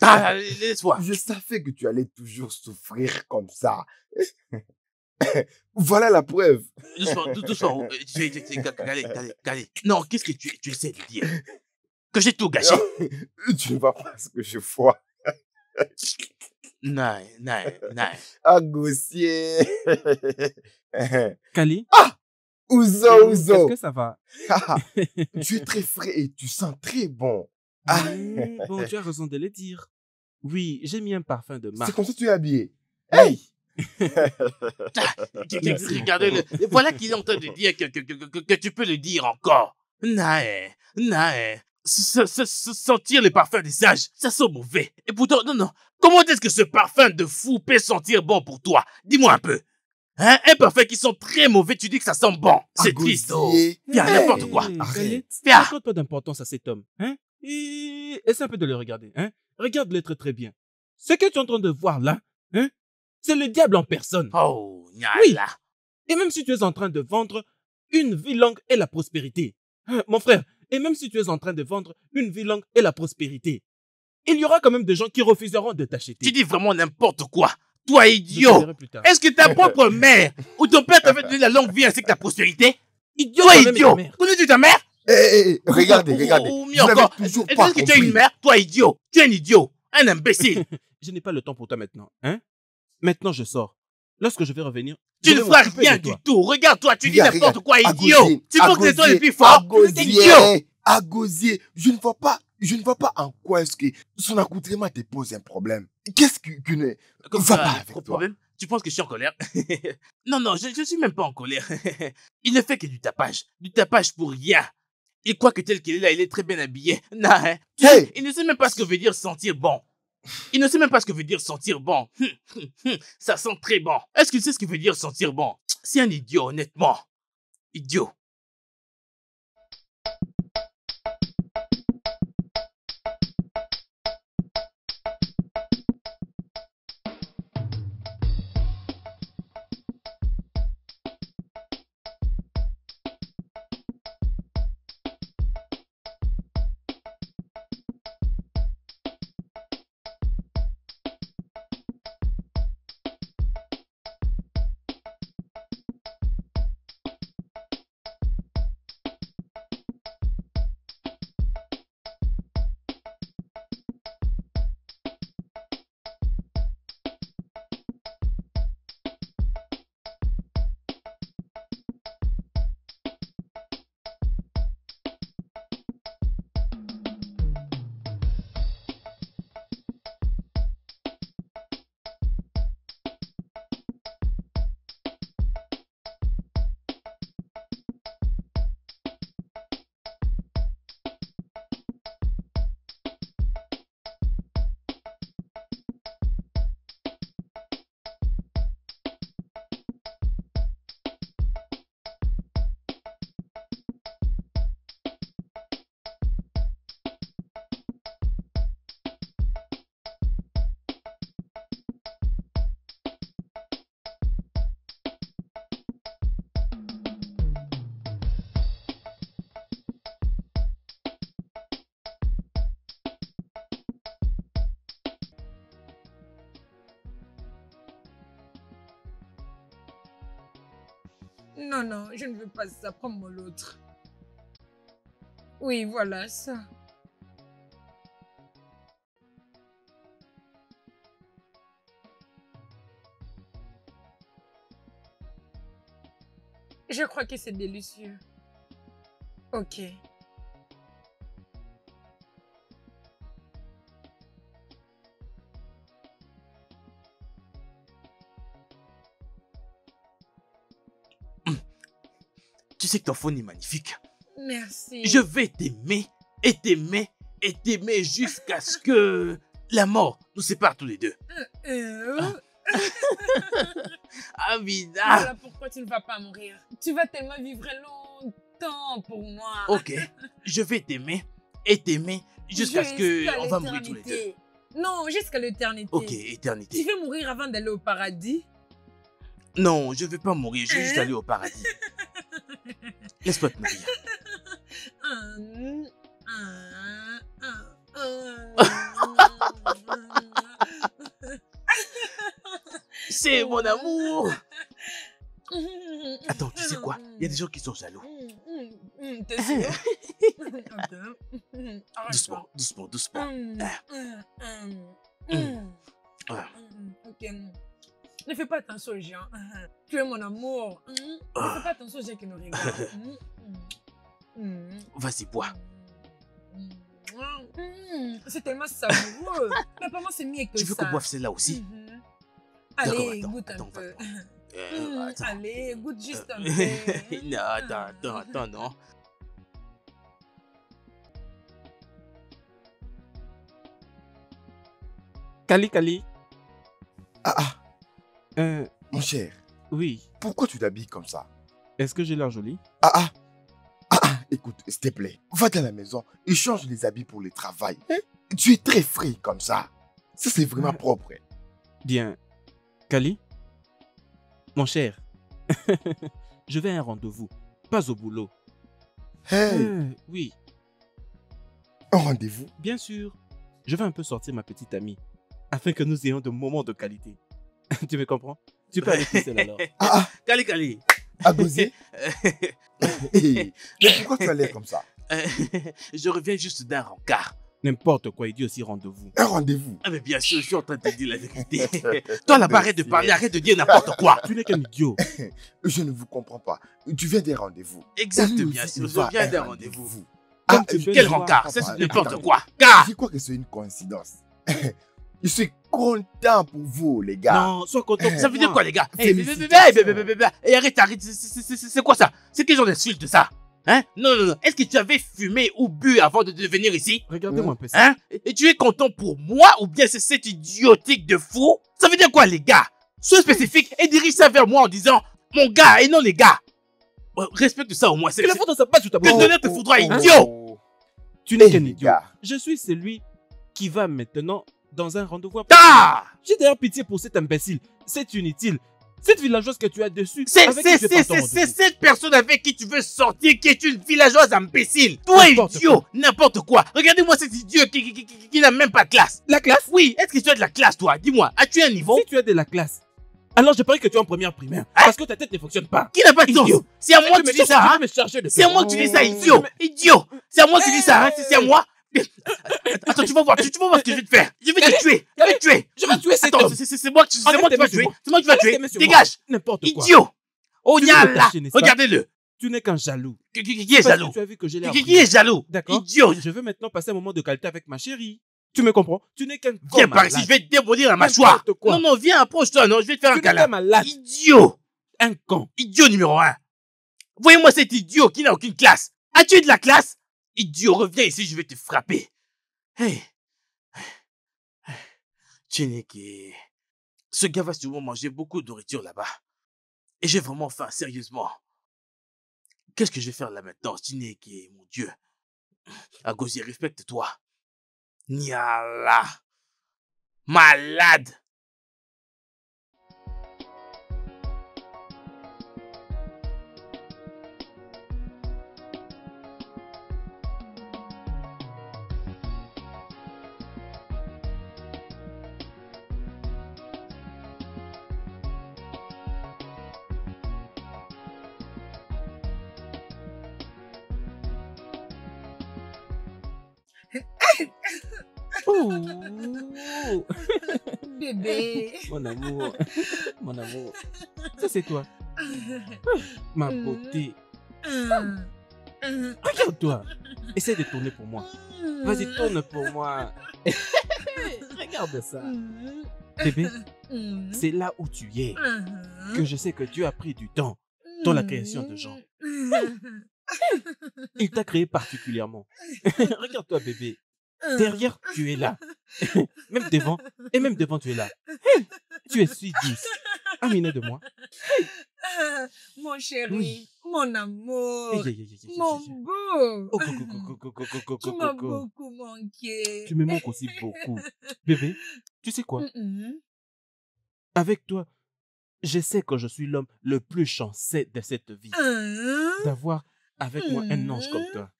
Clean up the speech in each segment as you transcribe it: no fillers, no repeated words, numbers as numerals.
Ah, laisse-moi. Je savais que tu allais toujours souffrir comme ça. Voilà la preuve. Doucement, doucement. Allez. Non, qu'est-ce que tu essaies de dire? Que j'ai tout gâché? Tu ne vois pas ce que je vois. Non. Ah, Gossier. Kali, Ouzo. est-ce que ça va? Tu es très frais et tu sens très bon. Bon, tu as raison de le dire. Oui, j'ai mis un parfum de C'est marque. comme ça que tu es habillé. Hey! Regardez-le. Voilà qu'il est en train de dire que tu peux le dire encore. Nae. Sentir le parfum des sages, ça sent mauvais. Et pourtant, non. Comment est-ce que ce parfum de fou peut sentir bon pour toi? Dis-moi un peu. Hein? Un parfum qui sent très mauvais, tu dis que ça sent bon. C'est triste. Oh. Viens, n'importe quoi. Arrête. Viens. N'accorde pas d'importance à cet homme. Hein? Et essaie un peu de le regarder. Hein? Regarde-le très bien. Ce que tu es en train de voir là, hein? C'est le diable en personne. Oh, Nyala. Oui. Et même si tu es en train de vendre une vie longue et la prospérité. Hein, mon frère, et même si tu es en train de vendre une vie longue et la prospérité, il y aura quand même des gens qui refuseront de t'acheter. Tu dis vraiment n'importe quoi. Toi, Je te idiot. dirai plus tard. Est-ce que ta propre mère ou ton père t'a fait donner la longue vie ainsi que la prospérité? Idiot, Toi, toi-même et ta idiot. mère. Connais-tu ta mère? Regardez. Ou Vous mieux n'avez encore, toujours est-ce pas que tu as compris. une mère? Toi, idiot. Tu es un idiot. Un imbécile. Je n'ai pas le temps pour toi maintenant. Hein? Maintenant, je sors. Lorsque je vais revenir, Tu je ne vais feras m'occuper rien de toi. du tout. Regarde-toi, tu dis Regarde, n'importe quoi, idiot. Agosier, Tu penses que c'est toi le plus fort? T'es idiot. Agosier, je ne vois pas en quoi est-ce que son accoutrement te pose un problème. Qu'est-ce que ne Comme va ça, pas avec toi? problème? Tu penses que je suis en colère? Non, je suis même pas en colère. Il ne fait que du tapage. Du tapage pour rien. Il croit que tel qu'il est là, il est très bien habillé. Non, hein. Hey! Il ne sait même pas ce que veut dire sentir bon. Ça sent très bon. Est-ce qu'il sait ce que veut dire sentir bon? C'est un idiot, honnêtement. Idiot. Non, je ne veux pas ça. Prends-moi l'autre. Oui, voilà ça. Je crois que c'est délicieux. Ok. Tu sais que ton phone est magnifique. Merci. Je vais t'aimer et t'aimer et t'aimer jusqu'à ce que la mort nous sépare tous les deux. Amina. Voilà pourquoi tu ne vas pas mourir. Tu vas tellement vivre longtemps pour moi. Ok, je vais t'aimer et t'aimer jusqu'à ce que on va mourir tous les deux. Non, jusqu'à l'éternité. Ok, éternité. Tu veux mourir avant d'aller au paradis? Non, je veux pas mourir, je veux juste aller au paradis. Laisse-moi te mourir. sais, mon amour. Attends, tu sais quoi? Il y a des gens qui sont jaloux. T'es sûr? Attends. Doucement, doucement, doucement. Ok. Ne fais pas attention aux gens. Tu es mon amour. Ne fais pas attention aux gens qui nous regardent. Vas-y, bois. C'est tellement savoureux. Mais pour moi, c'est mieux que ça. Tu veux qu'on boive celle-là aussi? Allez, D'accord, goûte un attends, peu. attends. Allez, goûte juste un peu. Non, attends, non. Kali. Mon cher, Oui. pourquoi tu t'habilles comme ça? Est-ce que j'ai l'air joli? Écoute, s'il te plaît, va dans la maison et change les habits pour le travail. Tu es très frais comme ça. Ça, c'est vraiment propre. Bien. Kali? Mon cher, je vais à un rendez-vous, pas au boulot. Hey, Oui, un rendez-vous? bien sûr. Je vais un peu sortir ma petite amie, afin que nous ayons de moments de qualité. Tu me comprends? Tu peux aller tout seul alors. Kali. À gosier? Mais pourquoi tu as l'air comme ça? Je reviens juste d'un rencard. N'importe quoi, il dit aussi rendez-vous. Un rendez-vous? Ah mais bien sûr, je suis en train de te dire la vérité. Toi là-bas, arrête de parler, arrête de dire n'importe quoi. Tu n'es qu'un idiot. Je ne vous comprends pas. Tu viens des rendez-vous. Exact, Et lui bien aussi, sûr, il va je viens à un d'un rendez-vous. Comme tu peux Quel le voir, rencard? papa. Ça c'est n'importe Attends. quoi. Car Je crois que c'est une coïncidence. Je suis content pour vous, les gars. Non, sois content. ça veut dire quoi les gars? Félicitations. Arrête, c'est quoi ça? C'est quel genre d'insulte ça? Hein? Non. Est-ce que tu avais fumé ou bu avant de venir ici? Regardez-moi un peu ça. Hein? Et tu es content pour moi ou bien c'est cette idiotique de fou? Ça veut dire quoi les gars? Sois spécifique et dirige ça vers moi en disant mon gars et non les gars. Respecte ça au moins. Que la photo, ça passe sous ta Que bouche. donner te foudroie, idiot! Tu n'es Eh, qu'un les idiot. gars. Je suis celui qui va maintenant dans un rendez-vous. Ah! J'ai d'ailleurs pitié pour cet imbécile. C'est inutile. Cette villageoise que tu as dessus. C'est avec qui tu es parti en rendez-vous. cette personne avec qui tu veux sortir qui est une villageoise imbécile. Toi, N'importe idiot, n'importe quoi. Regardez-moi cet idiot qui n'a même pas de classe. La classe? Oui, est-ce que tu as de la classe, toi? Dis-moi, as-tu un niveau? Si tu as de la classe, alors je parie que tu es en première primaire. Parce que ta tête ne fonctionne pas. Qui n'a pas de sens? Idiot. C'est à moi que tu dis ça, Je hein? vais me charger de C'est à moi que tu dis ça, idiot. Idiot. C'est à moi que tu dis ça, hein? C'est à moi. Attends, tu vas voir ce que je vais te faire. Je vais te tuer. Je vais te tuer. Je vais tuer cet Attends, homme. c'est moi qui vas tuer. C'est moi qui vas tuer. Arrête de Dégage. N'importe quoi. Idiot. Oh, Tu veux me y'a là. tâcher, n'est-ce pas? Regardez-le. Tu n'es qu'un jaloux. Qui est Parce que jaloux? Tu as vu que j'ai l'air Qui est jaloux? D'accord. Idiot. Je veux maintenant passer un moment de qualité avec ma chérie. Tu me comprends? Tu n'es qu'un Viens con par ici, malade. je vais te démolir la mâchoire. N'importe quoi. Non, viens, approche-toi, non, je vais te faire un Tu n'es qu'un câlin. malade. Idiot. Un con. Idiot numéro 1. Voyez-moi cet idiot qui n'a aucune classe. As-tu de la classe? Idiot, reviens ici, je vais te frapper. Hey. Chineke. Ce gars va sûrement manger beaucoup de nourriture là-bas. Et j'ai vraiment faim, sérieusement. Qu'est-ce que je vais faire là maintenant, Chineke, mon Dieu? Agosi, respecte-toi. Niala. Malade. Oh. Bébé. Mon amour. Mon amour. Ça, c'est toi. Ma beauté. Regarde-toi. Essaie de tourner pour moi. Vas-y, tourne pour moi. Regarde ça. Bébé, c'est là où tu es que je sais que Dieu a pris du temps dans la création de gens. Il t'a créé particulièrement. Regarde-toi, bébé. Derrière, tu es là. Même devant, tu es là. Tu es si douce. Aminé de moi. Mon chéri, Oui. mon amour, Hey. mon beau. Oh, go. Tu m'as beaucoup manqué. Tu me manques aussi beaucoup. Bébé, tu sais quoi? Avec toi, je sais que je suis l'homme le plus chanceux de cette vie. D'avoir avec moi un ange comme toi.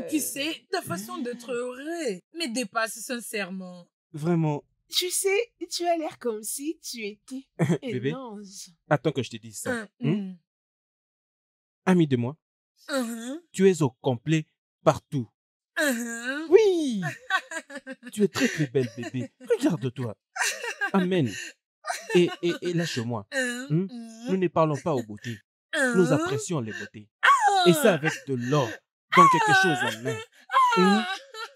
Tu sais, ta façon d'être heureux me dépasse sincèrement. Vraiment, Tu sais, tu as l'air comme si tu étais Bébé, un ange. attends que je te dise ça. Hum, Ami de moi, hum, tu es au complet partout. hum. Oui, tu es très très belle, bébé. Regarde-toi. Amen. Et lâche-moi. Nous ne parlons pas aux beautés. Nous apprécions les beautés. Et ça avec de l'or. Donc quelque chose en main.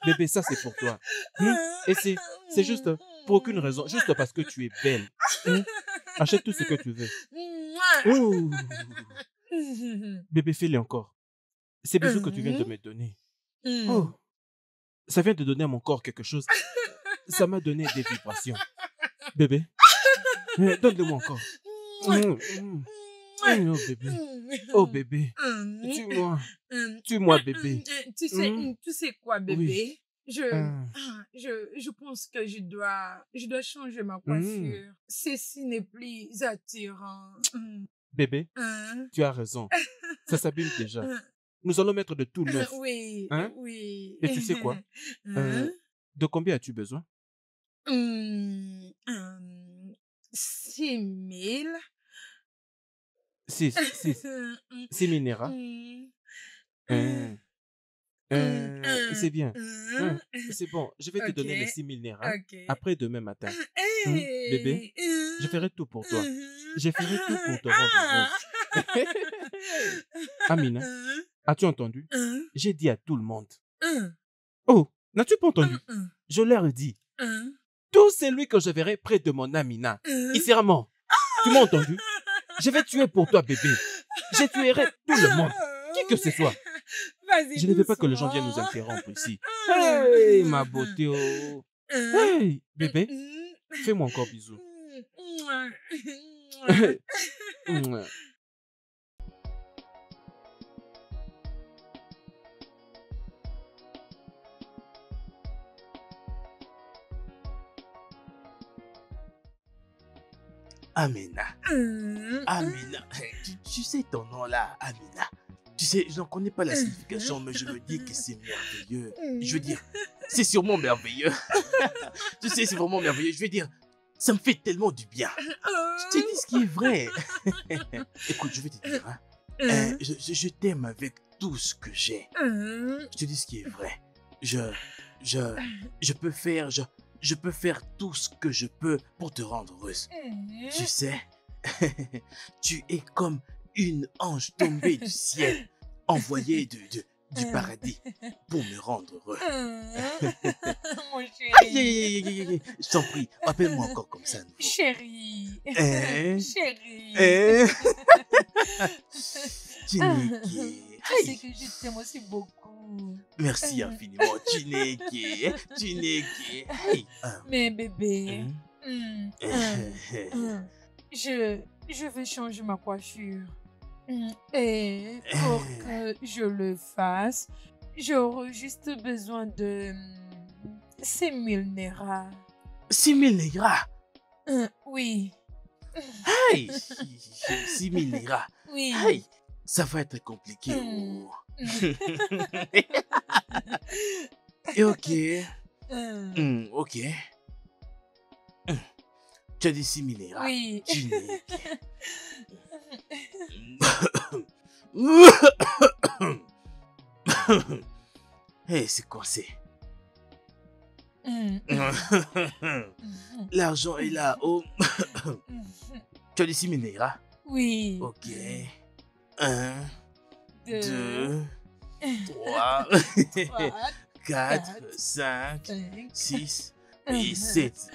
Bébé, ça c'est pour toi. Et c'est juste pour aucune raison. Juste parce que tu es belle. Achète tout ce que tu veux. Ouh. Bébé, fais-le encore. Ces bisous que tu viens de me donner. Oh, ça vient de donner à mon corps quelque chose. Ça m'a donné des vibrations. Bébé, donne-le-moi encore. Oh bébé, oh bébé, tue-moi, tue-moi bébé. Tu sais quoi, bébé? Hum. Je pense que je dois changer ma coiffure. Ceci n'est plus attirant. Bébé, tu as raison. Ça s'abîme déjà. Nous allons mettre de tout neuf. Oui, Hein? oui. Et tu sais quoi? De combien as-tu besoin? 6 000. 6 Naira. C'est bien. C'est bon, je vais te donner les 6 000 Naira après demain matin. Bébé, je ferai tout pour toi. Je ferai tout pour te rendre heureuse. Amina, as-tu entendu? J'ai dit à tout le monde. Oh, n'as-tu pas entendu? Je leur ai dit. Tout celui que je verrai près de mon Amina, il sera mort. Tu m'as entendu? Je vais tuer pour toi, bébé. Je tuerai tout le monde. Qui que ce soit. Je ne veux pas que les gens viennent nous interrompre ici. Hey, ma beauté. Oh. Hey, bébé, fais-moi encore bisous. Amina. Amina. Tu sais ton nom là, Amina. Tu sais, je n'en connais pas la signification, mais je me dis que c'est merveilleux. Je veux dire, c'est sûrement merveilleux. Tu sais, c'est vraiment merveilleux. Je veux dire, ça me fait tellement du bien. Je te dis ce qui est vrai. Écoute, je vais te dire, hein, je t'aime avec tout ce que j'ai. Je te dis ce qui est vrai. Je peux faire tout ce que je peux pour te rendre heureuse. Tu sais, tu es comme une ange tombée du ciel, envoyée du paradis pour me rendre heureux. Mon chéri. Aïe, aïe, aïe, aïe, aïe. Je t'en prie, appelle-moi encore comme ça. Nouveau. Chéri. Hein? Chéri. Hein? Chineke. Tu sais que je t'aime aussi beaucoup. Merci infiniment, Chineke. Chineke. Hey. Mais bébé, Hein? je vais changer ma coiffure. Et pour que je le fasse, j'aurai juste besoin de 6 000 Naira. 6 000 Naira. Oui. Hey. 6 000 Naira. Oui. Hey. Ça va être compliqué. Oh. Et ok. Ok. Tu as dit 6 000 Naira. Oui. Chineke. Hey, c'est coincé. L'argent est là. Oh. Tu as dit 6 000 Naira. Oui. Ok. 1, 2, 3, 4, 5, 6 et 7.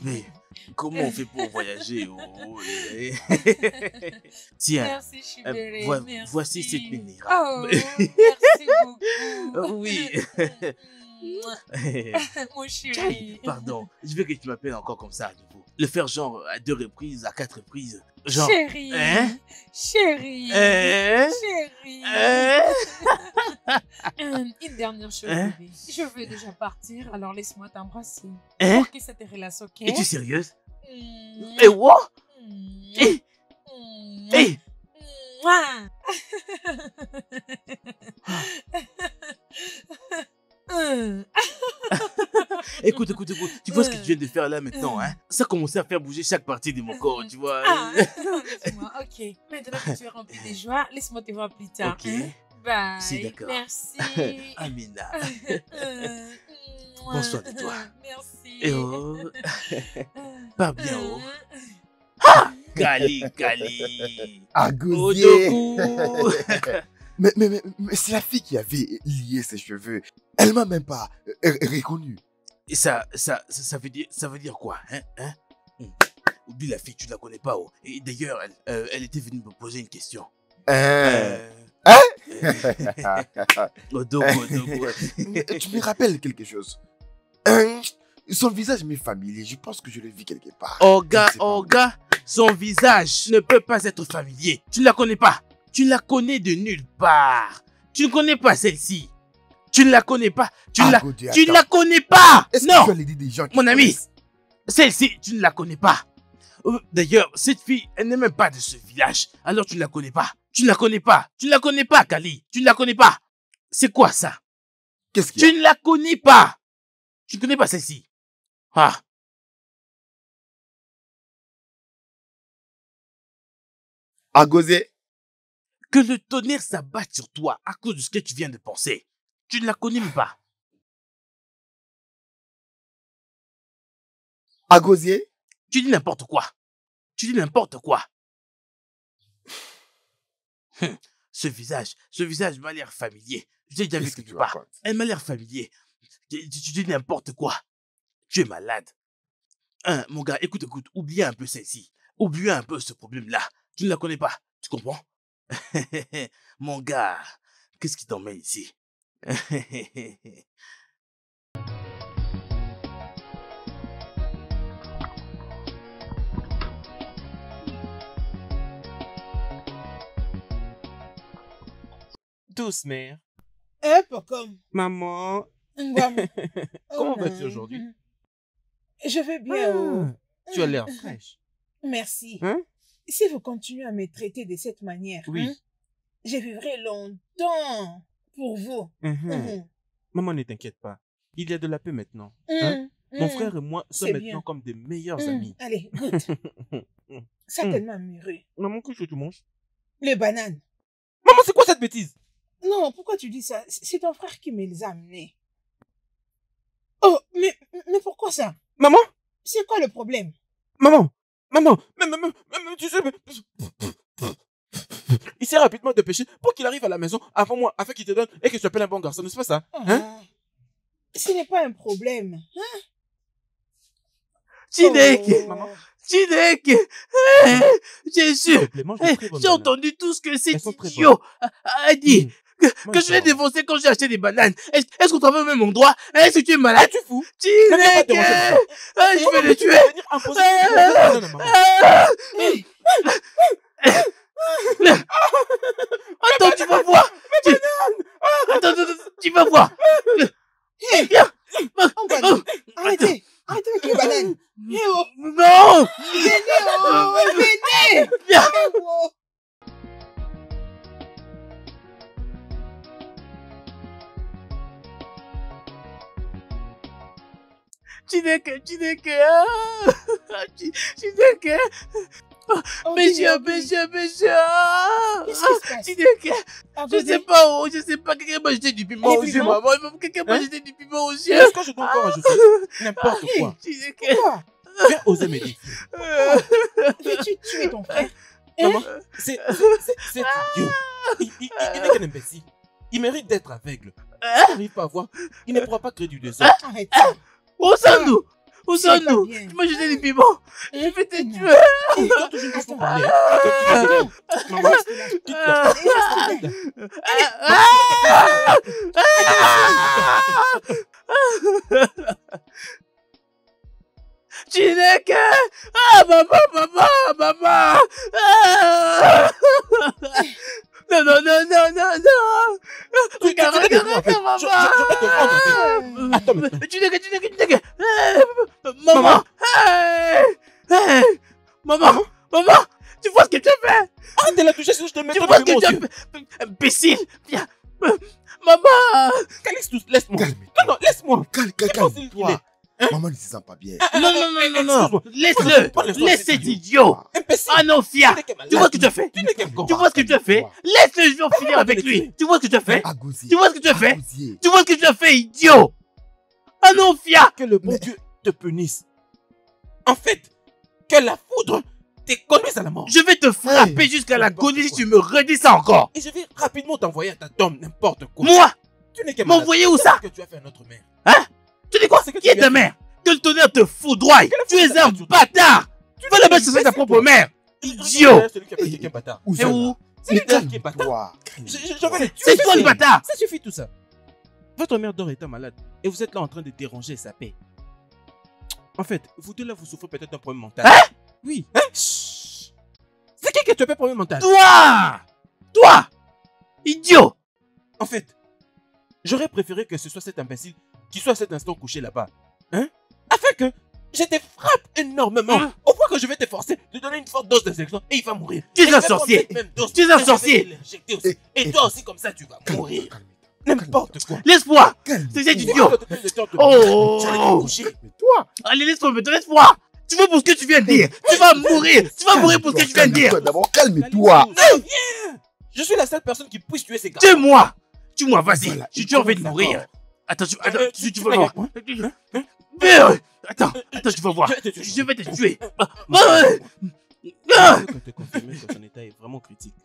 Mais comment on fait pour voyager? Tiens, Merci, Chibéré. voici cette Naira. Oh, merci beaucoup. Oui. Mon chéri. Pardon, je veux que tu m'appelles encore comme ça à nouveau. Le faire genre à 2 reprises, à 4 reprises. Genre. Chéri. Hein? Chéri. Hein? Chéri. Hein? Une dernière chose, Hein? bébé. Je veux déjà partir, alors laisse-moi t'embrasser. Hein? Pour que ça te relaxe, ok? Es-tu sérieuse? Mm. Eh, what? Mm. Eh, Mm. eh. Mouah. Écoute. Tu vois ce que tu viens de faire là maintenant, hein? Ça a commencé à faire bouger chaque partie de mon corps, tu vois. Ah, laisse-moi, ok. Maintenant que tu es rempli de joie, laisse-moi te voir plus tard. Ok. Hein? Bye. C'est d'accord. Merci. Amina. Prends Prends soin de toi. Merci. Et oh. Pas bien, oh. Kali. Agosier. Odoku. Mais c'est la fille qui avait lié ses cheveux. Elle m'a même pas reconnu. Et ça veut dire quoi, hein? Oublie la fille, tu la connais pas, oh. Et d'ailleurs, elle était venue me poser une question. Odoku. Tu me rappelles quelque chose? Son visage m'est familier. Je pense que je l'ai vu quelque part. Olga, son visage ne peut pas être familier. Tu ne la connais pas. Tu ne la connais de nulle part. Tu ne connais pas celle-ci. Tu ne la connais pas. Tu ne la connais pas. Est-ce Non, que tu as l'idée des gens qui mon ami. connaissent? Celle-ci, tu ne la connais pas. D'ailleurs, cette fille, elle n'est même pas de ce village. Alors tu ne la connais pas. Tu ne la connais pas. Tu ne la connais pas, Kali. Tu ne la connais pas. C'est quoi ça? Qu'est-ce qu'il y a? Tu ne la connais pas. Tu ne connais pas celle-ci. Ah. Agosier. Que le tonnerre s'abatte sur toi à cause de ce que tu viens de penser. Tu ne la connais même pas. Agosier. Tu dis n'importe quoi. Ce visage m'a l'air familier. Je l'ai déjà vu Qu'est-ce que quelque tu part. racontes? Elle m'a l'air familier. Tu dis n'importe quoi. Tu es malade. Mon gars, écoute, oublie un peu celle-ci. Oublie un peu ce problème-là. Tu ne la connais pas. Tu comprends? Mon gars, qu'est-ce qui t'emmène ici? Douce mère. Un peu comme. Maman. Comment vas-tu aujourd'hui? Je vais bien. Oh. Tu as l'air fraîche. Merci. Hein? Si vous continuez à me traiter de cette manière, Oui. je vivrai longtemps pour vous. Maman, ne t'inquiète pas. Il y a de la paix maintenant. Hein? Mon frère et moi sommes C'est maintenant bien. comme des meilleurs amis. Allez, goûte. Certainement mûri. Maman, qu'est-ce que tu manges? Les bananes. Maman, c'est quoi cette bêtise? Non, pourquoi tu dis ça? C'est ton frère qui me les a amenés. Oh, mais pourquoi ça? Maman? C'est quoi le problème? Maman, tu sais, il s'est rapidement dépêché pour qu'il arrive à la maison avant moi, afin qu'il te donne et que tu appelles un bon garçon, n'est-ce pas ça? Hein? Ce n'est pas un problème. Hein? Chineke, Maman. Chineke, Jésus, j'ai entendu tout ce que cet idiot a dit. Que je l'ai défoncé quand j'ai acheté des bananes. Est-ce qu'on travaille au même endroit? Est-ce que tu es malade? Tu fous? Chineke, je vais le tuer. Non, maman. Attends, tu vas voir. Attends, tu vas voir. Viens. Arrêtez avec les bananes. Non. Venez. Viens. Chineke, Chineke. Monsieur. Qu'est-ce qui se passe? Chineke. Je sais pas, quelqu'un m'a jeté du piment aux yeux, maman. Quelqu'un m'a jeté du piment aux yeux. Est-ce que je dois encore ajouter n'importe quoi? Chineke. Pourquoi? Viens oser m'aider. Veux-tu tuer ton frère? Maman, c'est idiot. Il n'est qu'un imbécile. Il mérite d'être aveugle. S'il n'arrive pas à voir, il ne pourra pas créer du désordre. Arrête ça. Où sommes-nous? Où sommes-nous? bien. Tu m'as jeté du piment. Je vais te tuer. Il doit toujours une façon parler. Maman, Chineke! Ah, maman! Ah! Non! Regarde, maman! Je vais te rendre. Attends, Chineke! Maman! Hey! Maman! Tu vois ce que tu as fait? arrête de la toucher sinon je te mets Tu dans vois le ce que tu as yeux. fait? Imbécile! Viens! Maman! Calixtus, laisse-moi. Calme-toi. Non, laisse-moi. Calme-toi. Il est. Maman ne se sent pas bien. Non. Excuse-moi. Laisse cet idiot. Imbécile. Ah non, Fia. Tu vois ce que tu as fait? Tu n'es qu'un con. Tu vois ce que tu as fait? Laisse-le, je vais en finir avec lui. Tu vois ce que tu as fait? Agosier. Tu vois ce que tu as fait? Agosier. Tu vois ce que tu as fait, idiot? Ah non, Fia. Que le bon Dieu te punisse. En fait, que la foudre te conduise à la mort. Je vais te frapper jusqu'à l'agonie si tu me redis ça encore. Et je vais rapidement t'envoyer à ta tombe, n'importe quoi. Moi? Tu n'es qu'un malade. M'envoyer où ça? Qu'est-ce que tu as fait à notre mère? Hein? Tu dis quoi? C'est que Qui est tu ta as mère? Que le tonnerre te foudroie. Tu es un foudre bâtard. Va là-bas chercher ta propre mère. Idiot. C'est lui qui a fait quelqu'un bâtard. Où Et ça, où? là? C'est lui qui est bâtard. Toi. Je vais le tuer. C'est toi le bâtard. Ça suffit tout ça. Votre mère dort étant malade et vous êtes là en train de déranger sa paix. En fait, vous deux là, vous souffrez peut-être d'un problème mental. Hein? Oui. Chut. C'est qui te fait problème mental? Toi. Idiot. En fait, j'aurais préféré que ce soit cet imbécile qui soit à cet instant couché là-bas. Hein? Afin que je te frappe énormément. Hein? Au point que je vais te forcer de donner une forte dose d'injection et il va mourir. Tu es Et je un vais prendre sorcier. cette même dose Tu es un et je vais sorcier. te l'injecter aussi. Et toi aussi comme ça tu vas mourir. N'importe quoi. Laisse-moi. Calme. C'est cet Tu idiot. vas te donner le temps de- Oh. J'allais te coucher. Mais toi. Allez, laisse-moi. Tu veux pour ce que tu viens de dire. Tu vas mourir. Tu vas mourir pour ce que tu viens de dire. Calme-toi d'abord, calme-toi. Non, viens. Je suis la seule personne qui puisse tuer ces gars. Tue-moi. Tue-moi, vas-y. Voilà, Tu as envie de d'accord. mourir. Attends, tu tu vas vas voir. avec moi? Attends, tu vas voir. Je vais te tuer. Je vais te tuer. Je peux te confirmer que son état est vraiment critique.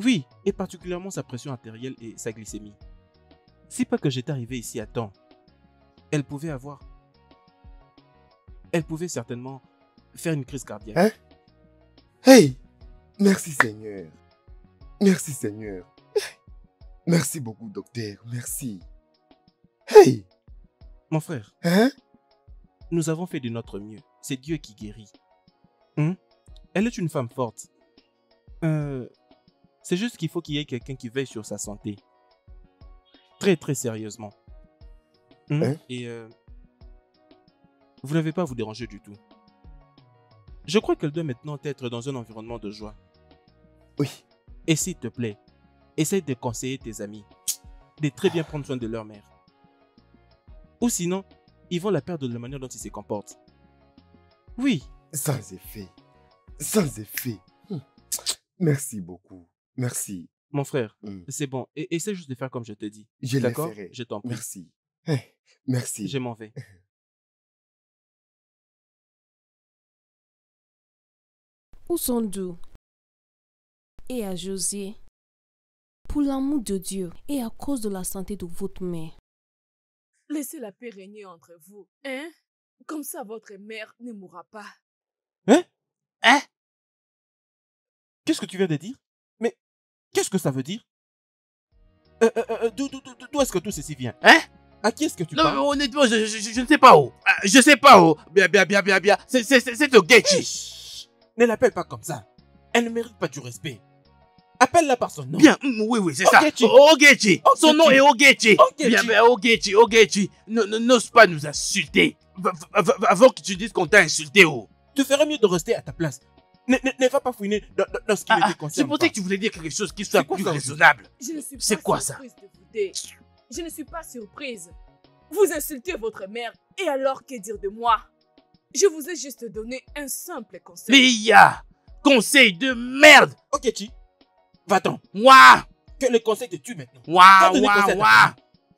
Oui, et particulièrement sa pression artérielle et sa glycémie. Si pas que j'étais arrivé ici à temps, elle pouvait certainement faire une crise cardiaque. Hein? Hey, merci Seigneur. Merci Seigneur. Merci beaucoup docteur, merci. Hey, Mon frère, hein? nous avons fait de notre mieux. C'est Dieu qui guérit. Elle est une femme forte. C'est juste qu'il faut qu'il y ait quelqu'un qui veille sur sa santé. Très très sérieusement. Hein? Et vous n'avez pas à vous déranger du tout. Je crois qu'elle doit maintenant être dans un environnement de joie. Oui, Et s'il te plaît, essaye de conseiller tes amis de très bien prendre soin de leur mère. Ou sinon, ils vont la perdre de la manière dont ils se comportent. Oui, sans effet. Sans effet. Merci beaucoup. Merci. mon frère, Hmm. c'est bon. Et essaie juste de faire comme je te dis. Je le D'accord? ferai. Je t'en prie. Merci. Hey, merci. Je m'en vais. Où sont-nous? Et à José, pour l'amour de Dieu et à cause de la santé de votre mère, Laissez la paix régner entre vous, hein? Comme ça, votre mère ne mourra pas. Qu'est-ce que tu viens de dire? Mais qu'est-ce que ça veut dire? D'où est-ce que tout ceci vient? Hein? À qui est-ce que tu Non, mais parles? honnêtement, je ne sais pas où. Je sais pas où. Bien. C'est Ogechi. Chut. Ne l'appelle pas comme ça. Elle ne mérite pas du respect. Appelle-la par son nom. Bien, oui, c'est ça. Ogechi. Ogechi. Son nom est Ogechi. Ogechi. Bien, Ogechi. N'ose pas nous insulter. Avant que tu dises qu'on t'a insulté, oh. Tu ferais mieux de rester à ta place. Ne va pas fouiner dans ce qui ne te Je concerne pensais pas. que tu voulais dire quelque chose qui soit C'est quoi plus ça, raisonnable. Je ne suis pas C'est quoi ça? surprise d'écouter. Je ne suis pas surprise. Vous insultez votre mère et alors que dire de moi? Je vous ai juste donné un simple conseil. Mais il y a conseil de merde. Ok, Chi. Va-t'en. Ouah, Que le conseil te tue maintenant. ouah, Va donner conseil à ta famille.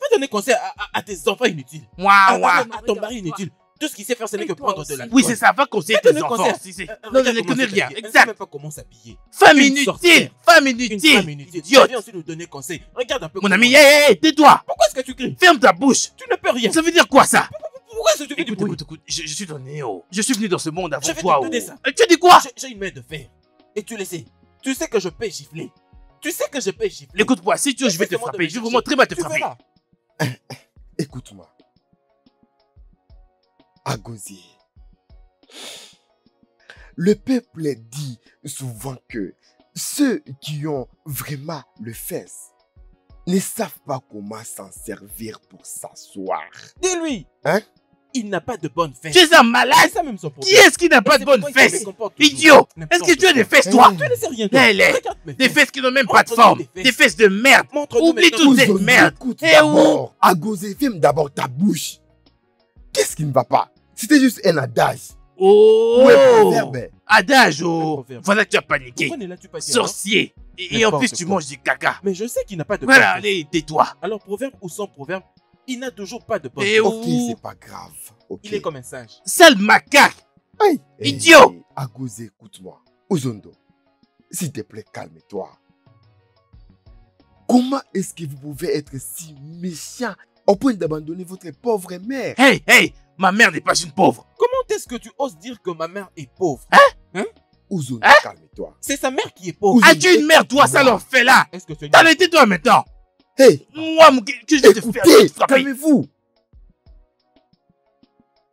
Va donner conseil à tes enfants inutiles. ouah. À ton mari inutile. Tout ce qu'il sait faire, ce n'est Et que toi prendre de aussi. l'alcool. Oui, c'est ça, va conseiller Va tes donner enfants. conseil. Non, je Regarde ne comment connais c'est rien. habillé. Elle ne sait Exact. même pas comment s'habiller. Femme Une inutile, sorcière. femme Une inutile. femme inutile. Tu Idiote. viens aussi nous donner conseil. Regarde un peu. Mon comment- ami, hey, tais-toi. Pourquoi est-ce que tu cries? Ferme ta bouche. Tu ne peux rien. Ça veut dire quoi ça? Pourquoi est-ce que tu fais du bruit? Écoute, je suis ton néo. Je suis venu dans ce monde avant Je vais toi. te donner oh. ça. Tu dis quoi? J'ai une main de fer. Et tu le sais. Tu sais que je peux gifler. Tu sais que je peux gifler. Écoute-moi, si tu veux, je vais te Laisse-moi frapper. te Je vais chercher. vraiment très mal te Tu frapper. verras. Écoute-moi. Agosier. Le peuple dit souvent que ceux qui ont vraiment le fesse ne savent pas comment s'en servir pour s'asseoir. Dis-lui. Hein? Il n'a pas de bonne fesse. Tu es un malade. C'est ça même son problème. Qui est-ce qui n'a pas Et de c'est bonnes pourquoi il se fesses? comporte toujours Idiot. n'importe Est-ce que tu as des quoi. fesses, toi? Tu ne sais rien. toi. Hey, les- Regarde mes Des fesses. fesses qui n'ont même pas de Montre-nous forme. des fesses. Des fesses de merde. Montre-nous Oublie maintenant. toute cette Agosier, merde. écoute Eh d'abord. Agosier, ferme d'abord ta bouche. Qu'est-ce qui ne va pas? C'était juste un adage. Oh! Ou un proverbe. Adage, Un oh! proverbe. Voilà que tu as paniqué. Pourquoi n'es-tu pas dit Sorcier. Et en plus, N'importe tu quoi. manges du caca. Mais je sais qu'il n'a pas de Voilà, confiance. allez, tais-toi. Alors, proverbe ou sans proverbe, il n'a toujours pas de Et confiance. où? Ok, c'est pas grave. Ok. Il est comme un singe. Sale macaque. Aïe. Idiot. Agose, écoute-moi. Ozondo, s'il te plaît, calme-toi. Comment est-ce que vous pouvez être si méchant au point d'abandonner votre pauvre mère? Hey, hey, ma mère n'est pas une pauvre. Comment est-ce que tu oses dire que ma mère est pauvre? Ozondo, calme-toi. C'est sa mère qui est pauvre. Ouzou- As-tu une mère, toi, sale fait là? Est-ce que tu T'en étais toi maintenant. Hey, Moi, mon gars, que je vais te faire écoutez, frapper. calmez-vous.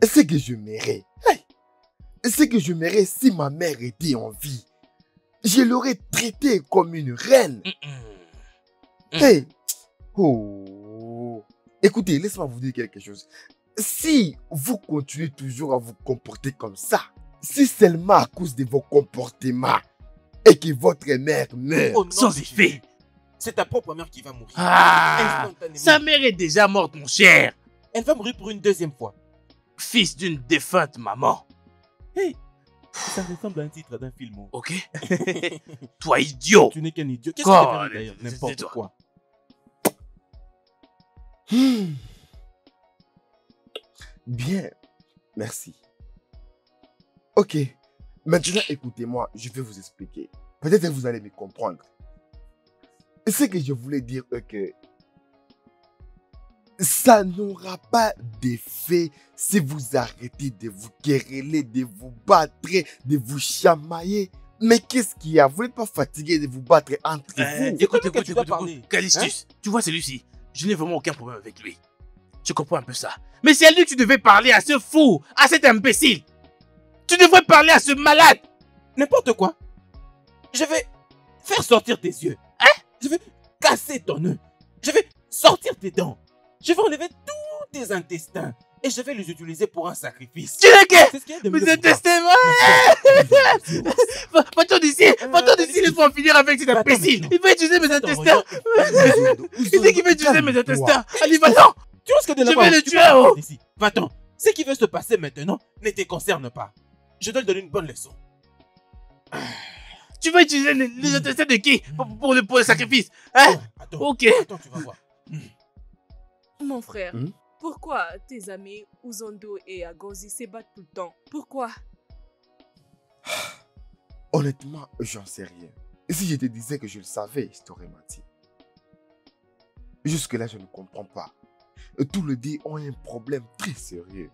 C'est que je m'aimerais. Hey, c'est que je m'aimerais si ma mère était en vie. Je l'aurais traitée comme une reine. Hey! Oh! Écoutez, laissez-moi vous dire quelque chose. Si vous continuez toujours à vous comporter comme ça, si seulement à cause de vos comportements et que votre mère meurt, Au nom Sans de effet. Jésus, c'est ta propre mère qui va mourir. Ah, Instantanément. sa mère est déjà morte, mon cher. Elle va mourir pour une deuxième fois. Fils d'une défunte maman. Ça ressemble à un titre d'un film. Oh. Ok? Toi, idiot. Tu n'es qu'un idiot. Qu'est-ce Oh, que tu as fait d'ailleurs? c'est N'importe toi. quoi. bien, merci. Ok, maintenant écoutez-moi, je vais vous expliquer. Peut-être que vous allez me comprendre. Ce que je voulais dire est que ça n'aura pas d'effet si vous arrêtez de vous quereller, de vous battre, de vous chamailler. Mais qu'est-ce qu'il y a? Vous n'êtes pas fatigué de vous battre entre vous? Écoute, que écoute, tu dois écoute, parler. écoute. Calistus, tu vois celui-ci. Je n'ai vraiment aucun problème avec lui. Tu comprends un peu ça. Mais c'est à lui que tu devais parler, à ce fou, à cet imbécile. Tu devrais parler à ce malade. N'importe quoi. Je vais faire sortir tes yeux. Je vais casser ton œuf. Je vais sortir tes dents. Je vais enlever tous tes intestins. Et je vais les utiliser pour un sacrifice. Tu n'es que... C'est ce qu'il y a de Mais mieux c'est pour toi. testé, Va-t'en d'ici. Va-t'en d'ici, laisse-moi en finir avec cet Attends, imbécile. maintenant. Il va utiliser mes Attends, intestins. regarde. Il dit qu'il va utiliser mes Calme-toi. intestins. Allez, va-t'en. Tu risques de Je l'avoir. vais le Tu tuer, peux partir oh. d'ici. Va-t'en. Ce qui va se passer maintenant ne te concerne pas. Je dois lui donner une bonne leçon. Tu vas utiliser les intestins de qui pour le sacrifice? Hein? Attends. Ok. Attends, tu vas voir. Mon frère, Hmm? pourquoi tes amis Uzondo et Agozi se battent tout le temps? Pourquoi? Honnêtement, j'en sais rien. Et si je te disais que je le savais, je t'aurais menti. Jusque-là, je ne comprends pas. Tous les deux ont un problème très sérieux.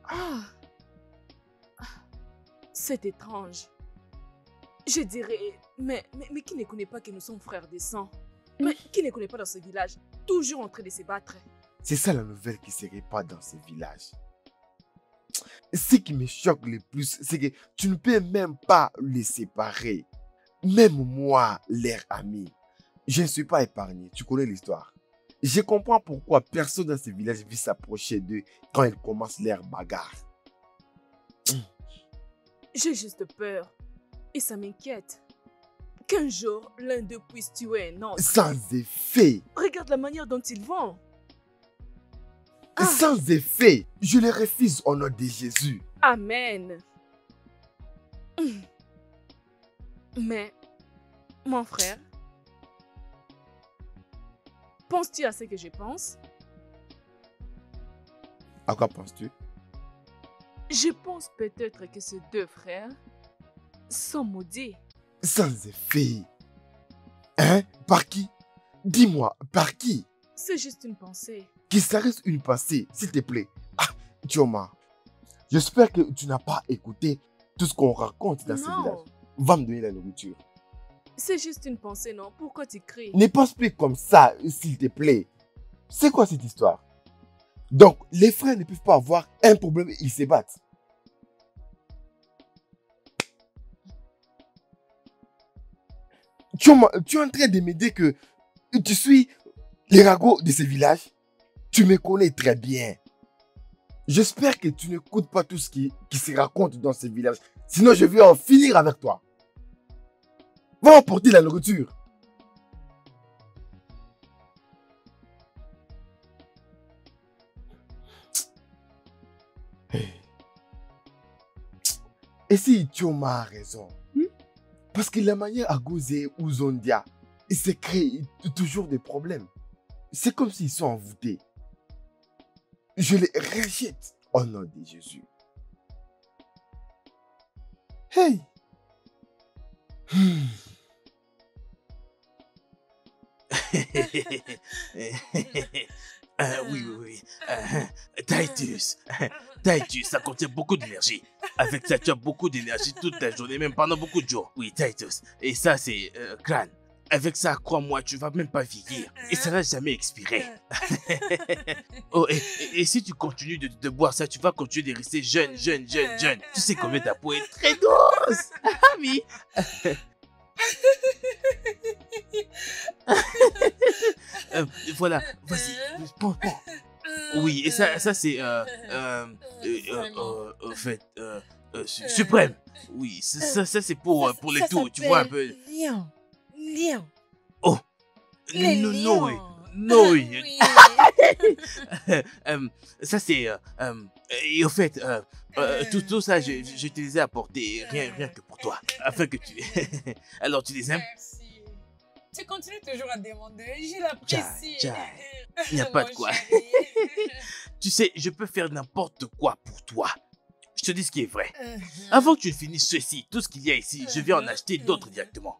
Ah, c'est étrange. Je dirais, mais qui ne connaît pas que nous sommes frères de sang? Mais qui ne connaît pas dans ce village, toujours en train de se battre? C'est ça la nouvelle qui se répand dans ce village. Ce qui me choque le plus, c'est que tu ne peux même pas les séparer. Même moi, leur ami, je ne suis pas épargné. Tu connais l'histoire. Je comprends pourquoi personne dans ce village veut s'approcher d'eux quand ils commencent leur bagarre. J'ai juste peur. Et ça m'inquiète. Qu'un jour, l'un d'eux puisse tuer un autre. Sans effet. Regarde la manière dont ils vont. Ah. Sans effet. Je les refuse au nom de Jésus. Amen. Mais, mon frère, penses-tu à ce que je pense? À quoi penses-tu? Je pense peut-être que ces deux frères sont maudits. Sans effet. Hein? Par qui? Dis-moi, par qui? C'est juste une pensée. Que ça reste une pensée, s'il te plaît. Ah, Chioma, j'espère que tu n'as pas écouté tout ce qu'on raconte dans ce village. Non, Va me donner la nourriture. c'est juste une pensée, non? Pourquoi tu cries? Ne pense plus comme ça, s'il te plaît. C'est quoi cette histoire? Donc, les frères ne peuvent pas avoir un problème et ils se battent. Chioma, tu es en train de me dire que tu suis les ragots de ce village? Tu me connais très bien. J'espère que tu n'écoutes pas tout ce qui se raconte dans ce village. Sinon, je vais en finir avec toi. Va emporter la nourriture. Et si Chioma a raison, parce que la manière à Gozé ou Zondia, il se crée toujours des problèmes. C'est comme s'ils sont envoûtés. Je les rejette au nom de Jésus. Hey! Oui. Titus. Titus, ça contient beaucoup d'énergie. Avec ça, tu as beaucoup d'énergie toute la journée, même pendant beaucoup de jours. Oui, Titus. Et ça, c'est crâne. Avec ça, crois-moi, tu vas même pas vieillir. Et ça va jamais expirer. Oh, et si tu continues de boire ça, tu vas continuer de rester jeune. Tu sais combien ta peau est très douce. Ah oui. Voilà, vas-y, prends. Oui, et ça c'est en fait suprême. Oui, ça c'est pour les tours, tu vois un peu. Lion. Oh, non, oui. Ça c'est et au fait tout ça je te les ai apportés rien que pour toi afin que tu alors tu les aimes. Merci. Tu continues toujours à demander, je l'apprécie. Il n'y a pas de quoi. Tu sais, je peux faire n'importe quoi pour toi. Je te dis ce qui est vrai. Avant que tu finisses ceci, tout ce qu'il y a ici, je vais en acheter d'autres directement.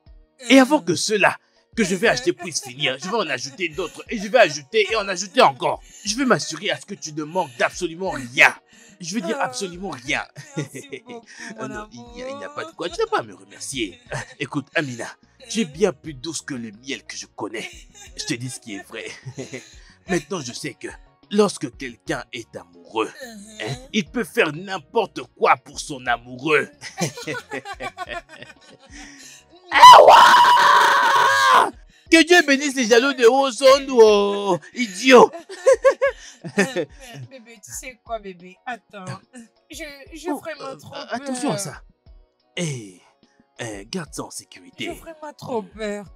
Et avant que ceux-là que je vais acheter puissent finir, je vais en ajouter d'autres. Et je vais ajouter et en ajouter encore. Je vais m'assurer à ce que tu ne manques d'absolument rien. Je veux dire absolument rien. Merci beaucoup, mon Non, amour. il n'y a pas de quoi. Tu n'as pas à me remercier. Écoute, Amina, tu es bien plus douce que le miel que je connais. Je te dis ce qui est vrai. Maintenant, je sais que lorsque quelqu'un est amoureux, il peut faire n'importe quoi pour son amoureux. Que Dieu bénisse les jaloux de Ozondo, idiot. Bébé, tu sais quoi, bébé? Attends. Je ferai vraiment trop peur. Attention à ça. Garde ça en sécurité. J'ai vraiment trop peur.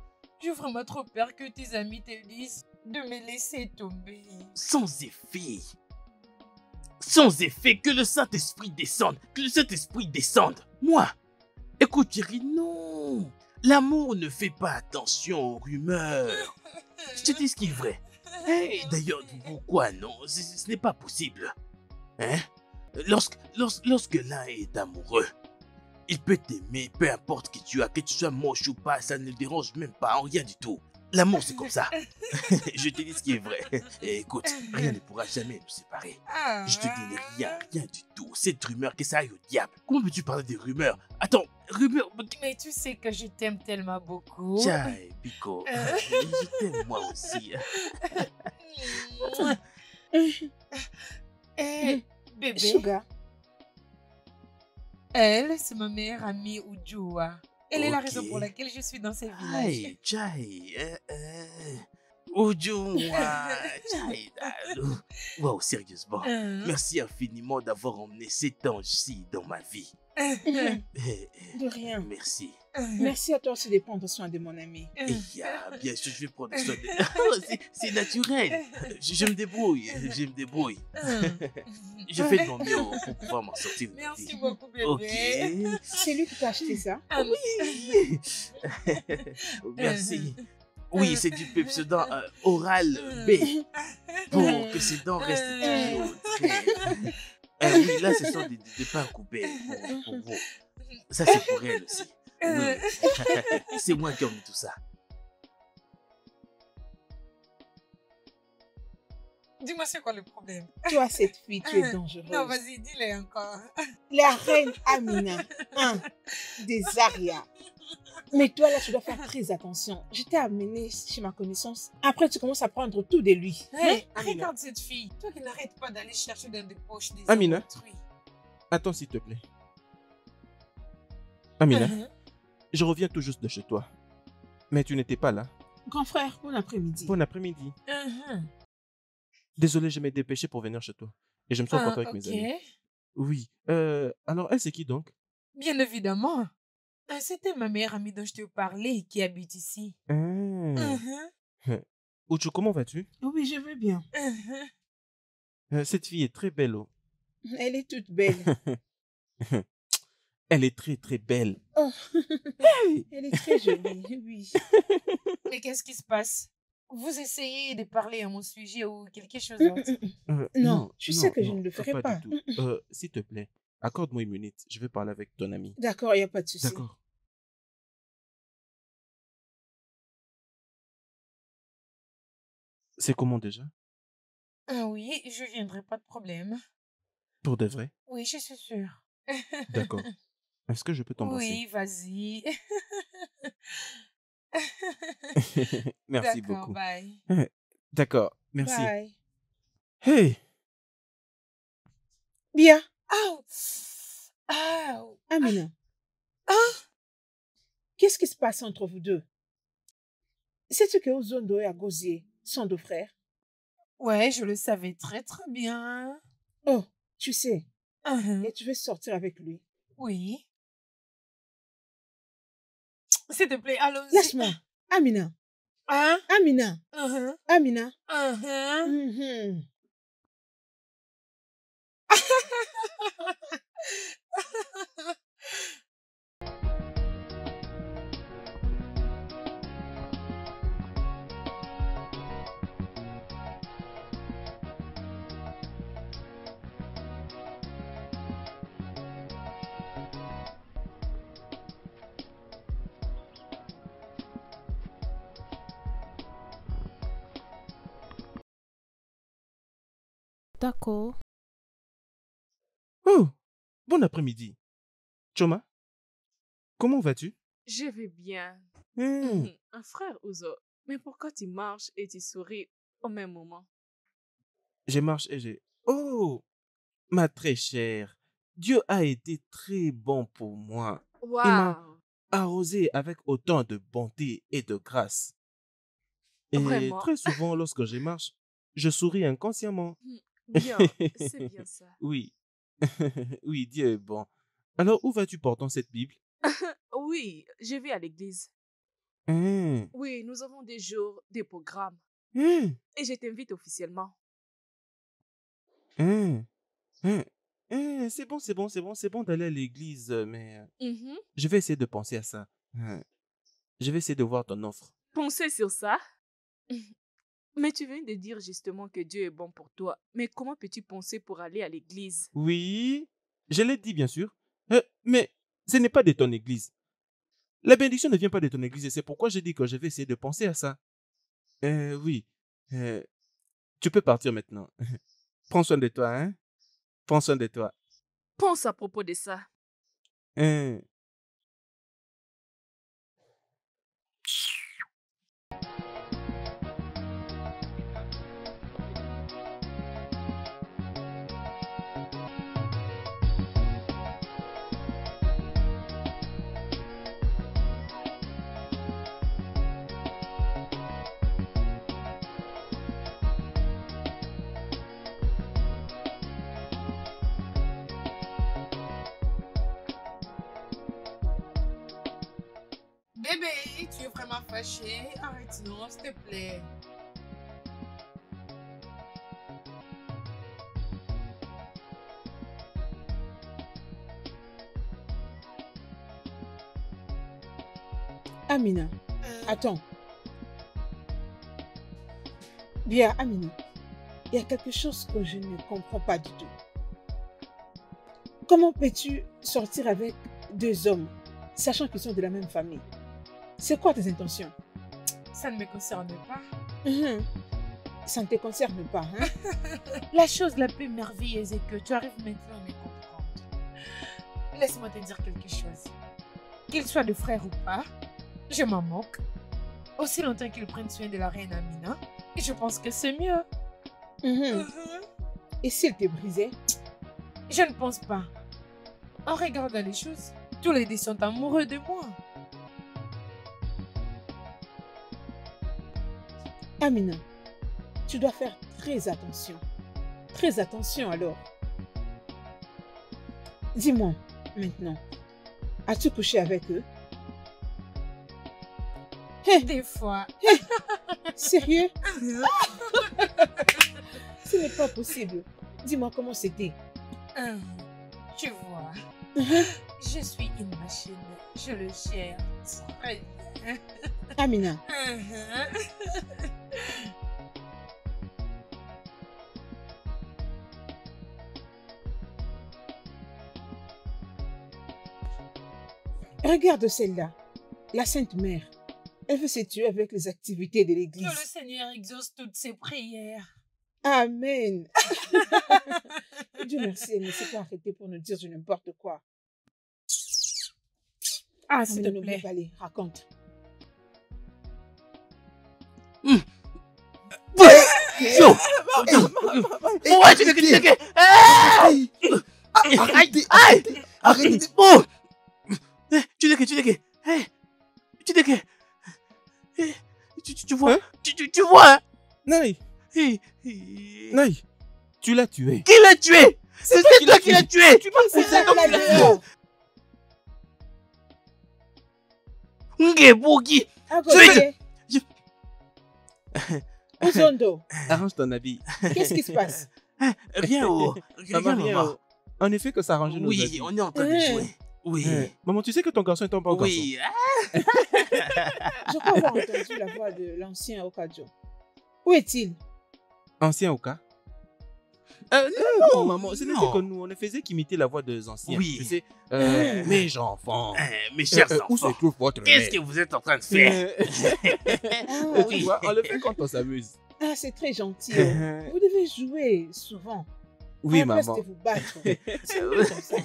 J'ai vraiment trop peur que tes amis te disent de me laisser tomber. Sans effet. Sans effet, que le Saint-Esprit descende. Que le Saint-Esprit descende. Moi. Écoute, Thierry, non. L'amour ne fait pas attention aux rumeurs. Je te dis ce qui est vrai. D'ailleurs, pourquoi non? Ce n'est pas possible. Lorsque l'un est amoureux, il peut t'aimer, peu importe qui tu as, que tu sois moche ou pas, ça ne le dérange même pas, en rien du tout. L'amour, c'est comme ça. Je te dis ce qui est vrai. Et écoute, rien ne pourra jamais nous séparer. Je te dis rien du tout. Cette rumeur, que ça aille au diable. Comment peux-tu parler des rumeurs? Attends, rumeurs... Mais tu sais que je t'aime tellement beaucoup. Chai, Pico, je t'aime moi aussi. Bébé, Sugar, elle, c'est ma meilleure amie Ujua. Elle est la Ok. raison pour laquelle je suis dans ces villages. Chai, Ujua, Chai, wow, sérieusement. Merci infiniment d'avoir emmené cet ange-ci dans ma vie. de rien. Merci. Merci à toi aussi de prendre soin de mon ami. Et bien sûr, je vais prendre soin de... C'est naturel. Je me débrouille. Je fais de mon mieux pour pouvoir m'en sortir. Merci beaucoup, bébé. Ok. C'est lui qui t'a acheté ça? Oui. Merci. Oui, c'est du Pepsodent Oral B pour que ses dents restent toujours très... oui, là, ce sont des pains coupés pour vous. Ça, c'est pour elle aussi. Oui. C'est moi qui ai mis tout ça. Dis-moi, c'est quoi le problème? Toi, cette fille, tu es dangereuse. Non, vas-y, dis-le encore. La reine Amina, des Arias. Mais toi, là, tu dois faire très attention. Je t'ai amené chez ma connaissance. Après, tu commences à prendre tout de lui. Hey, Amina. regarde cette fille. Toi qui n'arrêtes pas d'aller chercher dans des poches des Amina. hommes autrui. Attends, s'il te plaît. Amina, je reviens tout juste de chez toi. Mais tu n'étais pas là. Grand frère, bon après-midi. Bon après-midi. Désolé, je m'ai dépêché pour venir chez toi. Et je me suis rencontré avec mes amis. Oui. Alors, elle, c'est qui donc? Bien évidemment. C'était ma meilleure amie dont je te parlais qui habite ici. Uju, comment vas-tu? Oui, je vais bien. Cette fille est très belle. Oh. Elle est toute belle. Elle est très très belle. Oh. Hey! Elle est très jolie, oui. Mais qu'est-ce qui se passe? Vous essayez de parler à mon sujet ou quelque chose d'autre? Non, tu sais que je ne le ferai pas. du tout. S'il te plaît, accorde-moi une minute. Je vais parler avec ton ami. D'accord, il n'y a pas de souci. D'accord. C'est comment déjà? Ah oui, je viendrai, pas de problème. Pour de vrai? Oui, je suis sûre. D'accord. Est-ce que je peux t'embrasser? Oui, vas-y. Merci D'accord, beaucoup. bye. D'accord, merci. Bye. Hey! Bien, Aouh! Aouh! Amina, Ah! qu'est-ce qui se passe entre vous deux? Sais-tu que Ozondo et Agozie sont deux frères? Ouais, je le savais très très bien. Oh, tu sais, Mhm. et tu veux sortir avec lui. Oui. S'il te plaît, allons-y. Laisse-moi. Amina, Hein? Amina, Mhm. Amina. Mhm. Mhm. D'accord. Oh! Bon après-midi. Choma, comment vas-tu? Je vais bien. Hmm, Un frère Ouzo, mais pourquoi tu marches et tu souris au même moment? Je marche et j'ai... Oh! Ma très chère, Dieu a été très bon pour moi. Il m'a Waouh! arrosé avec autant de bonté et de grâce. Et Vraiment. très souvent, lorsque je marche, je souris inconsciemment. Bien, c'est bien ça. Oui. Oui, Dieu est bon. Alors, où vas-tu portant cette Bible? Oui, je vais à l'église. Hein, Oui, nous avons des jours, des programmes. hein, Et je t'invite officiellement. hein, hein, hein, c'est bon, c'est bon, c'est bon, c'est bon d'aller à l'église, mais Mhm. je vais essayer de penser à ça. Hein. Je vais essayer de voir ton offre. Pensez sur ça. Mais tu viens de dire justement que Dieu est bon pour toi. Mais comment peux-tu penser pour aller à l'église? Oui, je l'ai dit, bien sûr. Mais ce n'est pas de ton église. La bénédiction ne vient pas de ton église et c'est pourquoi j'ai dit que je vais essayer de penser à ça. Oui. Tu peux partir maintenant. Prends soin de toi, hein? Prends soin de toi. Pense à propos de ça. Hein. Bébé, tu es vraiment fâché? Arrête, non, s'il te plaît. Amina, attends. Bien, Amina, il y a quelque chose que je ne comprends pas du tout. Comment peux-tu sortir avec deux hommes, sachant qu'ils sont de la même famille? C'est quoi tes intentions? Ça ne me concerne pas. Mhm. Ça ne te concerne pas, hein? La chose la plus merveilleuse est que tu arrives maintenant à me comprendre. Laisse-moi te dire quelque chose. Qu'il soit de frère ou pas, je m'en moque. Aussi longtemps qu'ils prennent soin de la reine Amina, et je pense que c'est mieux. Mhm. Et s'il te brisait? Je ne pense pas. En regardant les choses, tous les deux sont amoureux de moi. Amina, tu dois faire très attention. Très attention alors. Dis-moi, maintenant, as-tu couché avec eux? Hé, Des fois. sérieux? Ce n'est pas possible. Dis-moi comment c'était. Tu vois, je suis une machine. Je le gère très bien. Amina, regarde celle-là, la Sainte Mère. Elle veut se tuer avec les activités de Que l'église. le Seigneur exauce toutes ses prières. Amen. Dieu merci, elle ne s'est pas arrêtée pour nous dire du n'importe quoi. Ah, s'il te Amina, n'oublie plaît. pas, allez, raconte. Yo! Ouais, tu n'es Arrêtez, Aïe! arrêtez. Oh! Tu n'es tu vois? Hein? Tu vois? Hein? Naï, Qui Naï, tu l'as tué. l'a tué? C'est toi qui l'as tué! Tu penses que c'est Là, dehors. Ngebogi! À Je- côté. Ozondo, Arrange ton habit. qu'est-ce qui se passe? Rien, oh! Ça va Rien, rien. maman. En effet que ça arrange nos Oui, habits. on est en train de jouer. Oui. Maman, tu sais que ton garçon est un bon Oui. Je crois avoir entendu la voix de l'ancien Okadjo. Où est-il? garçon. Ancien au cas. Non, maman, ce n'était non. que nous. On ne faisait qu'imiter la voix des anciens. Oui. Tu sais, mes enfants. Mes chers Où se enfants, trouve votre qu'est-ce que vous êtes en train de faire? Ah, Tu vois, on le fait quand on s'amuse. ah, c'est très gentil. Oh. Vous devez jouer souvent. Oui, à la place maman. de vous battre. C'est mieux comme ça.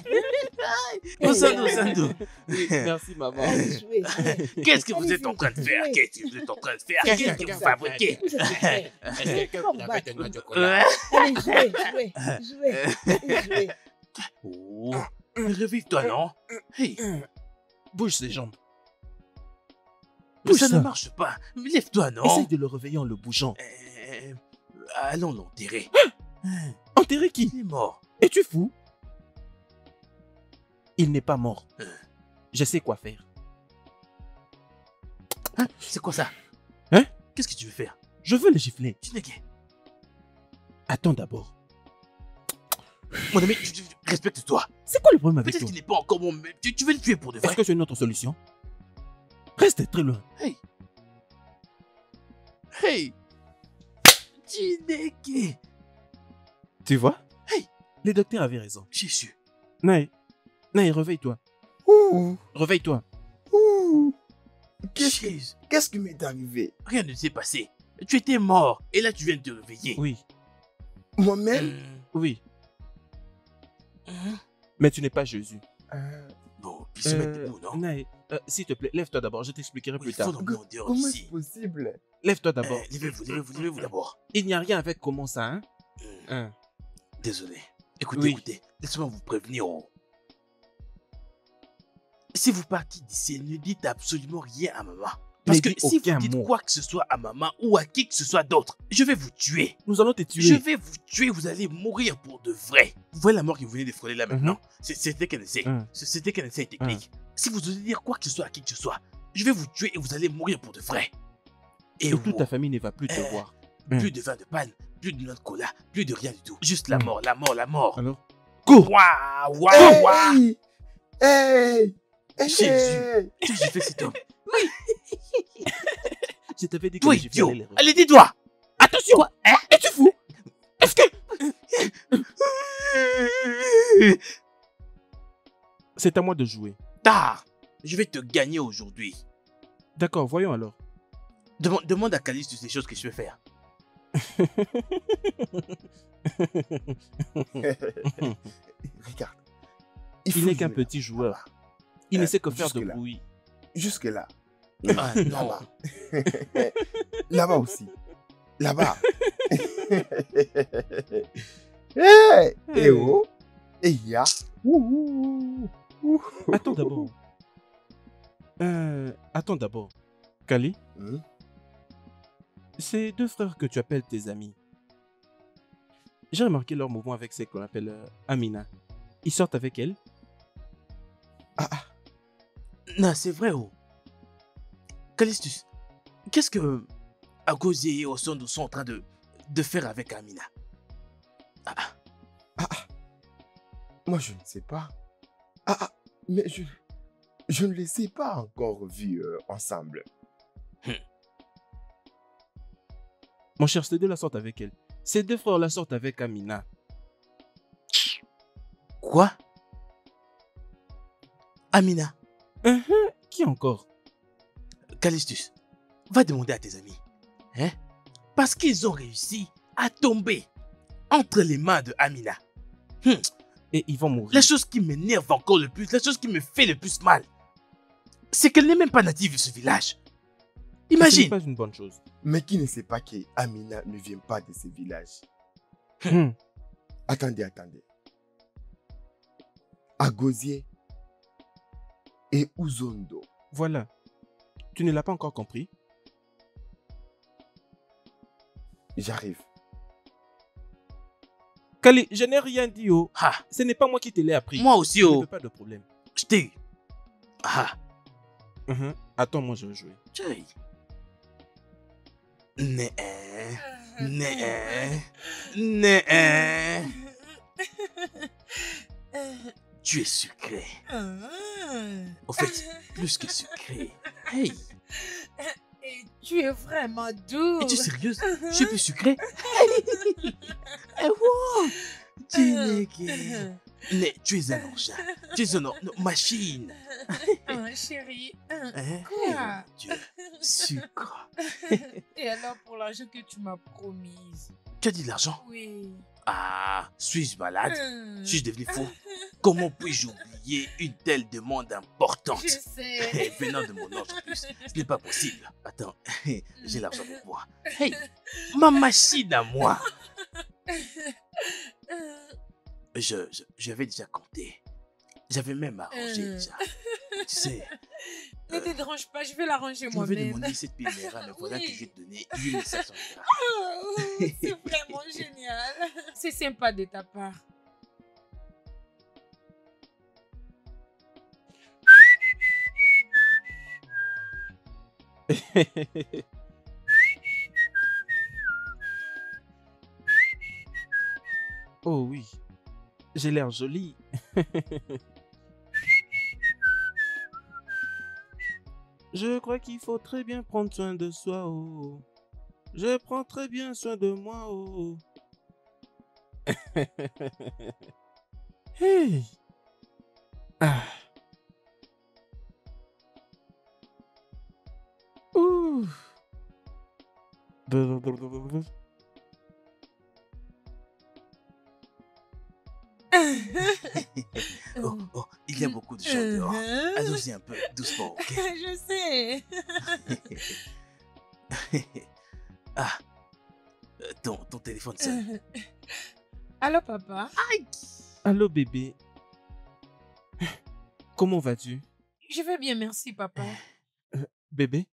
Osando. Oui, merci, maman. Allez, jouez, jouez. Qu'est-ce que vous Allez-y, êtes en train de faire? jouez. Qu'est-ce que vous êtes en train de faire? Qu'est-ce Qu'est-ce que que vous vous fabriquez? Vous êtes prêts. Jouez, que pas vous vous avez battre. de noix de chocolat? Allez, jouez, jouez, jouez. Oh, revive-toi, non? Hey, Bouge ses jambes. mais Bouge ça ne ça. marche pas. Lève-toi, non? Essaye de le réveiller en le bougeant. Allons l'enterrer. Enterrer qui? Il est mort. Es-tu fou? Il n'est pas mort. Je sais quoi faire. Hein? C'est quoi ça? Hein? Qu'est-ce que tu veux faire? Je veux le gifler. Tu n'es gay. Attends d'abord. Mon ami, respecte-toi. C'est quoi le problème avec Peut-être toi? qu'il n'est pas encore bon, mais tu veux le tuer pour de vrai. Est-ce que c'est une autre solution? Reste très loin. Hey. Hey. Tu n'es gay. Tu vois? Hey. Les docteurs avaient raison. Jésus. Naï, Naï, réveille-toi. Ouh, Réveille-toi. ouh. Qu'est-ce Jésus. qu'est-ce qui m'est arrivé? Rien ne s'est passé. Tu étais mort et là tu viens de te réveiller. Oui, Moi-même? oui. Hein? Mais tu n'es pas Jésus. Bon, puis se mettre debout, non? Naï, s'il te plaît, lève-toi d'abord. Je t'expliquerai Il plus faut tard. dormir en dehors Comment ici. est-ce possible? Lève-toi d'abord. Levez-vous d'abord. Il n'y a rien avec comment ça, hein? Hein. Désolé. Écoutez, Oui. écoutez. Laissez-moi vous prévenir. Oh. Si vous partez d'ici, ne dites absolument rien à maman. Parce Ne que dis si vous aucun dites mot. quoi que ce soit à maman ou à qui que ce soit d'autre, je vais vous tuer. Nous allons te tuer. Je vais vous tuer, vous allez mourir pour de vrai. Vous voyez la mort qui vous venez d'effreuler là maintenant? C'était qu'un essai. C'était qu'un essai technique. Si vous osez dire quoi que ce soit à qui que ce soit, je vais vous tuer et vous allez mourir pour de vrai. Et toute ta famille ne va plus te voir. Plus de vin de panne, plus de noix de cola, plus de rien du tout. Juste la mort, la mort, la mort. Alors? Waouh, waouh, waouh. Hey! Hey! Jésus. Hey! Qu'est-ce que j'ai fait cet homme? Je t'avais dit que Toi, le gifle allait les idiot. réveiller. Allez, dis-toi. Attention. Hein? Es-tu fou? Est-ce que... C'est à moi de jouer. Tard. Je vais te gagner aujourd'hui. D'accord, voyons alors. Demande à Calice toutes ces choses que je vais faire. Regarde. Il faut n'est qu'un jouer petit joueur. Il ne sait que faire de jusque-là. bruit. Jusque-là. Ah non. Là-bas. Là-bas aussi. Là-bas. Hey! Eh oh! Eh ya! Ouh! Ouh! Attends d'abord. Attends d'abord. Kali, Hmm? ces deux frères que tu appelles tes amis, j'ai remarqué leur mouvement avec celle qu'on appelle Amina. Ils sortent avec elle? Non, c'est vrai, oh. Calistus, qu'est-ce que Agozie et Osondo sont en train de faire avec Amina? Moi, je ne sais pas. Ah, mais je ne les ai pas encore vus ensemble. Mon cher, ces deux la sortent avec elle. Ces deux frères la sortent avec Amina. Quoi? Amina, Qui encore? Callistus, va demander à tes amis. Hein? Parce qu'ils ont réussi à tomber entre les mains de Amina. Et ils vont mourir. La chose qui m'énerve encore le plus, la chose qui me fait le plus mal, c'est qu'elle n'est même pas native de ce village. Ce n'est Imagine. pas une bonne chose. Mais qui ne sait pas que Amina ne vient pas de ce village? Attendez. Agosier et Uzondo. Voilà. Tu ne l'as pas encore compris? J'arrive. Kali, je n'ai rien dit, oh. Ah, Ce n'est pas moi qui te l'ai appris. moi aussi, Je ne oh. veux pas de problème. Je t'ai eu. Ah, Attends, moi je vais jouer. tchai. Né. Tu es sucré. Au fait, plus que sucré. Hey, Et tu es vraiment doux. es-tu sérieuse? Je suis plus sucré? Eh, wow. Tu es un engin. Tu es une machine. Chérie. Hein? Quoi? Dieu, sucre. Et alors pour l'argent que tu m'as promise? Tu as dit de l'argent? Oui. Ah, suis-je malade? Suis-je devenu fou? Comment puis-je oublier une telle demande importante? Je sais. Venant de mon ange en plus, ce n'est pas possible. Attends, j'ai l'argent avec moi. Hey, ma machine à moi. J'avais déjà compté. J'avais même arrangé déjà. Tu sais, Ne te dérange pas, je vais l'arranger tu m'avais moi-même. demandé cette pénéra, mais voilà que je vais te donner 1500 liras. Oh, c'est vraiment génial. C'est sympa de ta part. Oh oui, j'ai l'air jolie. Je crois qu'il faut très bien prendre soin de soi. Oh. Je prends très bien soin de moi. Oh. Hey. Ah. Ouh. Oh, il y a beaucoup de gens dehors. Allons-y un peu, doucement, ok? Je sais. Ah, ton téléphone sonne. Allô, papa? Allô bébé. Comment vas-tu? Je vais bien, merci, papa. Bébé,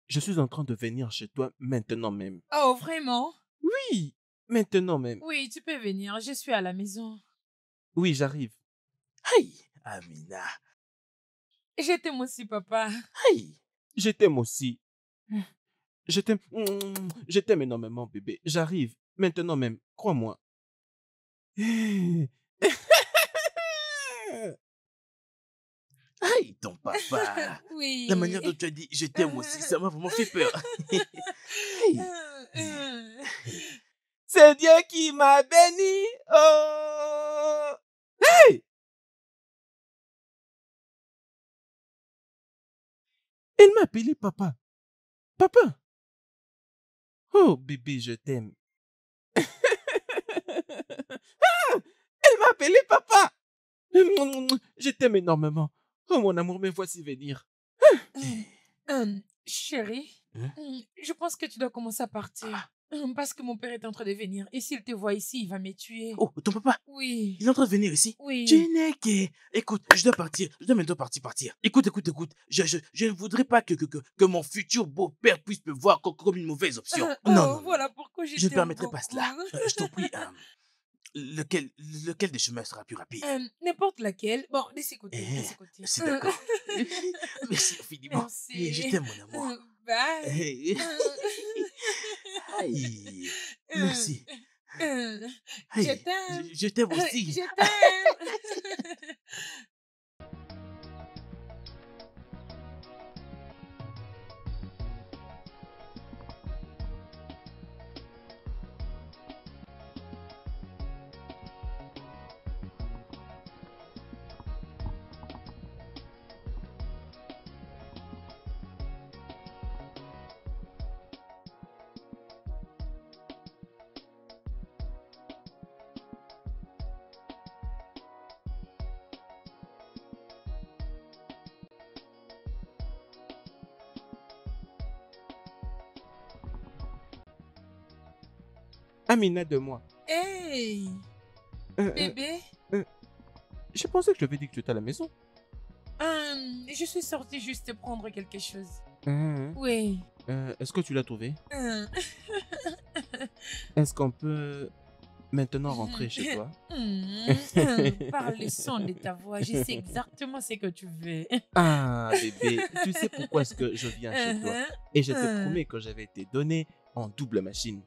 je suis en train de venir chez toi maintenant même. Oh, vraiment? Oui, maintenant même. Oui, tu peux venir, je suis à la maison. Oui, j'arrive. Hey, Amina. Je t'aime aussi, papa. Hey. Je t'aime aussi. Je t'aime énormément, bébé. J'arrive maintenant même, crois-moi. Hey, ton papa. Oui. La manière dont tu as dit je t'aime aussi, ça m'a vraiment fait peur. Hey. C'est Dieu qui m'a béni. Oh. Hey! Elle m'a appelé papa. Papa. Oh, bébé, je t'aime. Ah! Elle m'a appelé papa. Je t'aime énormément. Oh, mon amour, me voici venir. Chérie, je pense que tu dois commencer à partir. Parce que mon père est en train de venir. Et s'il te voit ici, il va me tuer. Oh, ton papa, Oui. il est en train de venir ici. Oui. Jeneke, écoute, je dois partir. Je dois maintenant partir. Écoute. Je ne voudrais pas que mon futur beau-père puisse me voir comme une mauvaise option. Non. Voilà pourquoi Je ne permettrai pas cela. Je t'en prie. Lequel des chemins sera plus rapide? N'importe laquelle. Bon, de ces côtés. C'est d'accord. Merci infiniment. Merci. Et je t'aime, mon amour. Bye. Hey. Aïe. Merci. Je Hey, t'aime. je t'aime aussi. Je t'aime. Amina de moi. Hey, bébé. Je pensais que je t'avais dit que tu étais à la maison. Je suis sortie juste prendre quelque chose. Hein? Oui. Est-ce que tu l'as trouvé? Est-ce qu'on peut maintenant rentrer chez toi? Par le son de ta voix, je sais exactement ce que tu veux. Ah, bébé, tu sais pourquoi est-ce que je viens chez toi? Et je te promets que j'avais été donné en double machine.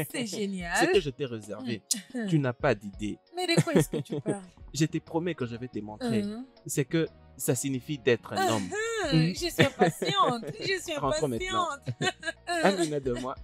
C'est génial. Ce que je t'ai réservé, tu n'as pas d'idée. Mais de quoi est-ce que tu parles? Je te promets que je vais te montrer. C'est que ça signifie d'être un homme. Je suis impatiente. Je suis Rentre maintenant. impatiente. Amina de moi.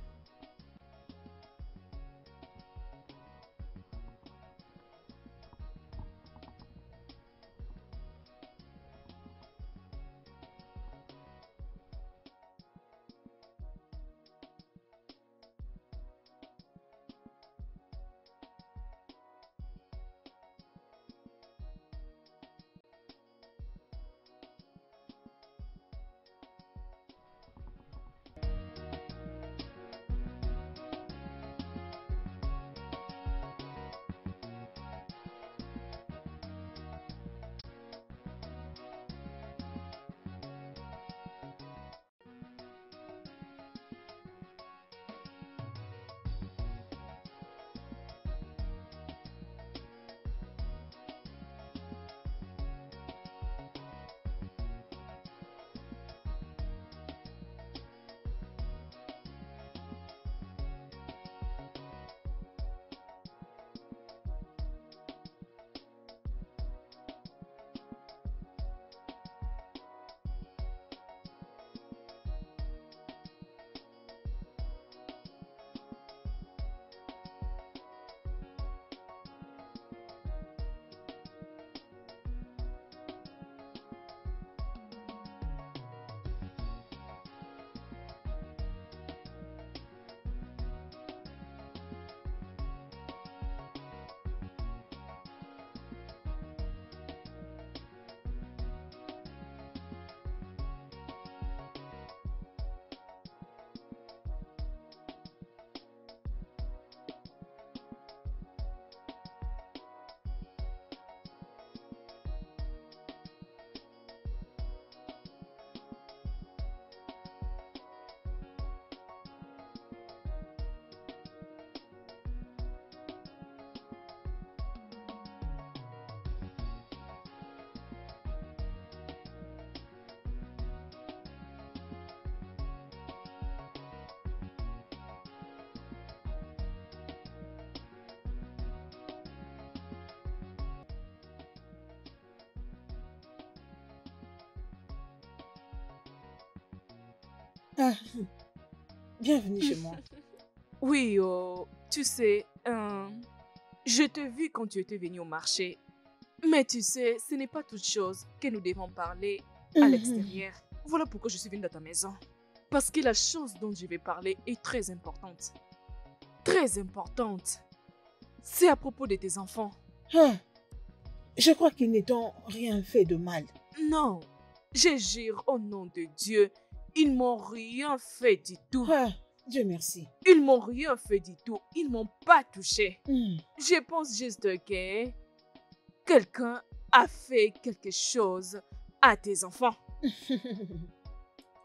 Ah, bienvenue chez moi. Oui, tu sais, je t'ai vu quand tu étais venu au marché. Mais tu sais, ce n'est pas toute chose que nous devons parler à l'extérieur. Voilà pourquoi je suis venue dans ta maison. Parce que la chose dont je vais parler est très importante. Très importante. C'est à propos de tes enfants. Ah, je crois qu'ils n'ont rien fait de mal. Non, je jure au nom de Dieu, ils m'ont rien fait du tout. Ah, Dieu merci. Ils m'ont rien fait du tout. Ils m'ont pas touché. Je pense juste que quelqu'un a fait quelque chose à tes enfants.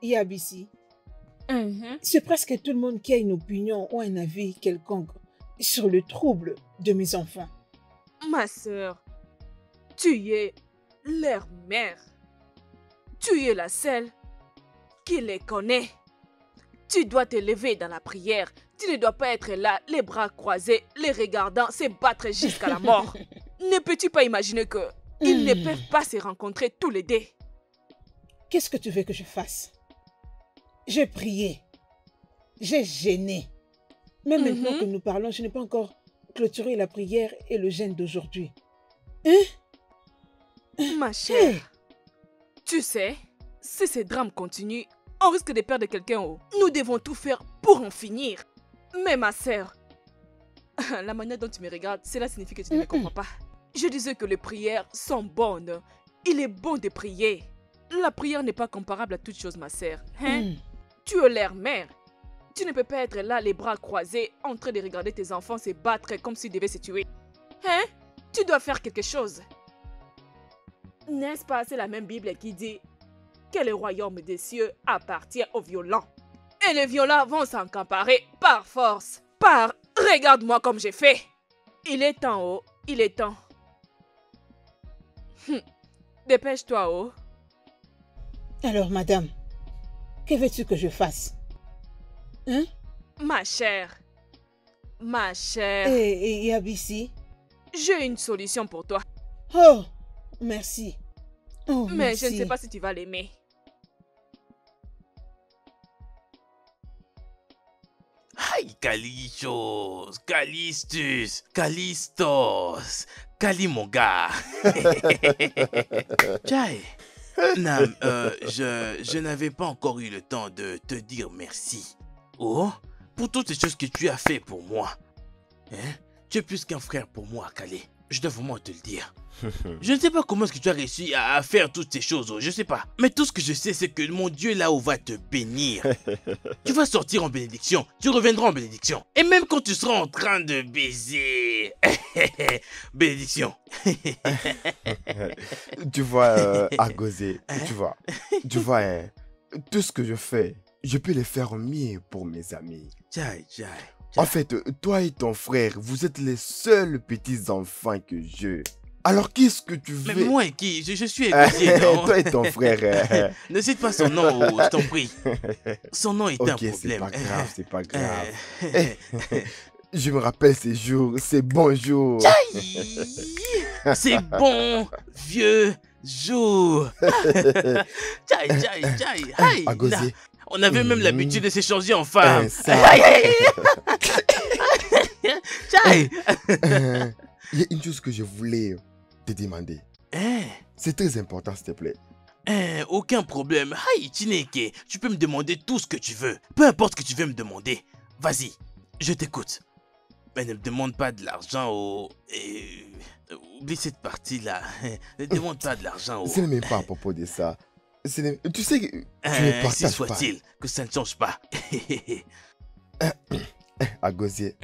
Yabisi, c'est presque tout le monde qui a une opinion ou un avis quelconque sur le trouble de mes enfants. Ma sœur, tu es leur mère. Tu es la seule qui les connaît. Tu dois te lever dans la prière. Tu ne dois pas être là, les bras croisés, les regardant se battre jusqu'à la mort. Ne peux-tu pas imaginer que ils ne peuvent pas se rencontrer tous les deux? Qu'est-ce que tu veux que je fasse? J'ai prié. J'ai gêné. Mais maintenant que nous parlons, je n'ai pas encore clôturé la prière et le jeûne d'aujourd'hui. Ma chère, tu sais, si ces drames continuent, on risque de perdre quelqu'un. Nous devons tout faire pour en finir. Mais ma sœur, la manière dont tu me regardes, cela signifie que tu ne me comprends pas. Je disais que les prières sont bonnes. Il est bon de prier. La prière n'est pas comparable à toute chose, ma sœur. Hein? Tu es leur mère. Tu ne peux pas être là, les bras croisés, en train de regarder tes enfants se battre comme s'ils devaient se tuer. Hein? Tu dois faire quelque chose. N'est-ce pas, c'est la même Bible qui dit que le royaume des cieux appartient aux violents. Et les violents vont s'encamparer par force. Regarde-moi comme j'ai fait. Il est temps, oh. Il est temps. Dépêche-toi, oh. Alors, madame, que veux-tu que je fasse? Hein? Ma chère. Ma chère. Et Yabisi? J'ai une solution pour toi. Oh, merci. Oh, Mais merci. je ne sais pas si tu vas l'aimer. Aïe, Calichos, Calistus, Calistos, Cali mon gars. Tchai. Nam, je n'avais pas encore eu le temps de te dire merci. Oh, pour toutes les choses que tu as fait pour moi. Hein? Tu es plus qu'un frère pour moi, Kali. Je dois vraiment te le dire. Je ne sais pas comment est-ce que tu as réussi à faire toutes ces choses, je sais pas. Mais tout ce que je sais, c'est que mon Dieu là-haut va te bénir. Tu vas sortir en bénédiction, tu reviendras en bénédiction. Et même quand tu seras en train de baiser, bénédiction. Tu vois, Agosé, tu vois, hein, tout ce que je fais, je peux le faire mieux pour mes amis. Tchai, tchai. En fait, toi et ton frère, vous êtes les seuls petits-enfants que j'ai. Alors qu'est-ce que tu veux? Mais moi et qui? Je suis écouté, non? Toi et ton frère. Ne cite pas son nom, je t'en prie. Son nom est un Ok, problème. c'est pas grave. Je me rappelle ces jours, ces bons jours. C'est bon, vieux jour. Tchai, tchai, tchai. Aïe, Agosé. on avait même l'habitude de s'échanger en femmes. Tchai. Il y a une chose que je voulais te demander. C'est très important, s'il te plaît. Aucun problème. Aïe, Chineke, tu peux me demander tout ce que tu veux. Peu importe ce que tu veux me demander. Vas-y, je t'écoute. Mais ne me demande pas de l'argent, oublie cette partie-là. Ne demande pas de l'argent, Ce n'est même pas à propos de ça. Tu sais que tu ne partages si pas. soit-il que ça ne change pas. Agosé,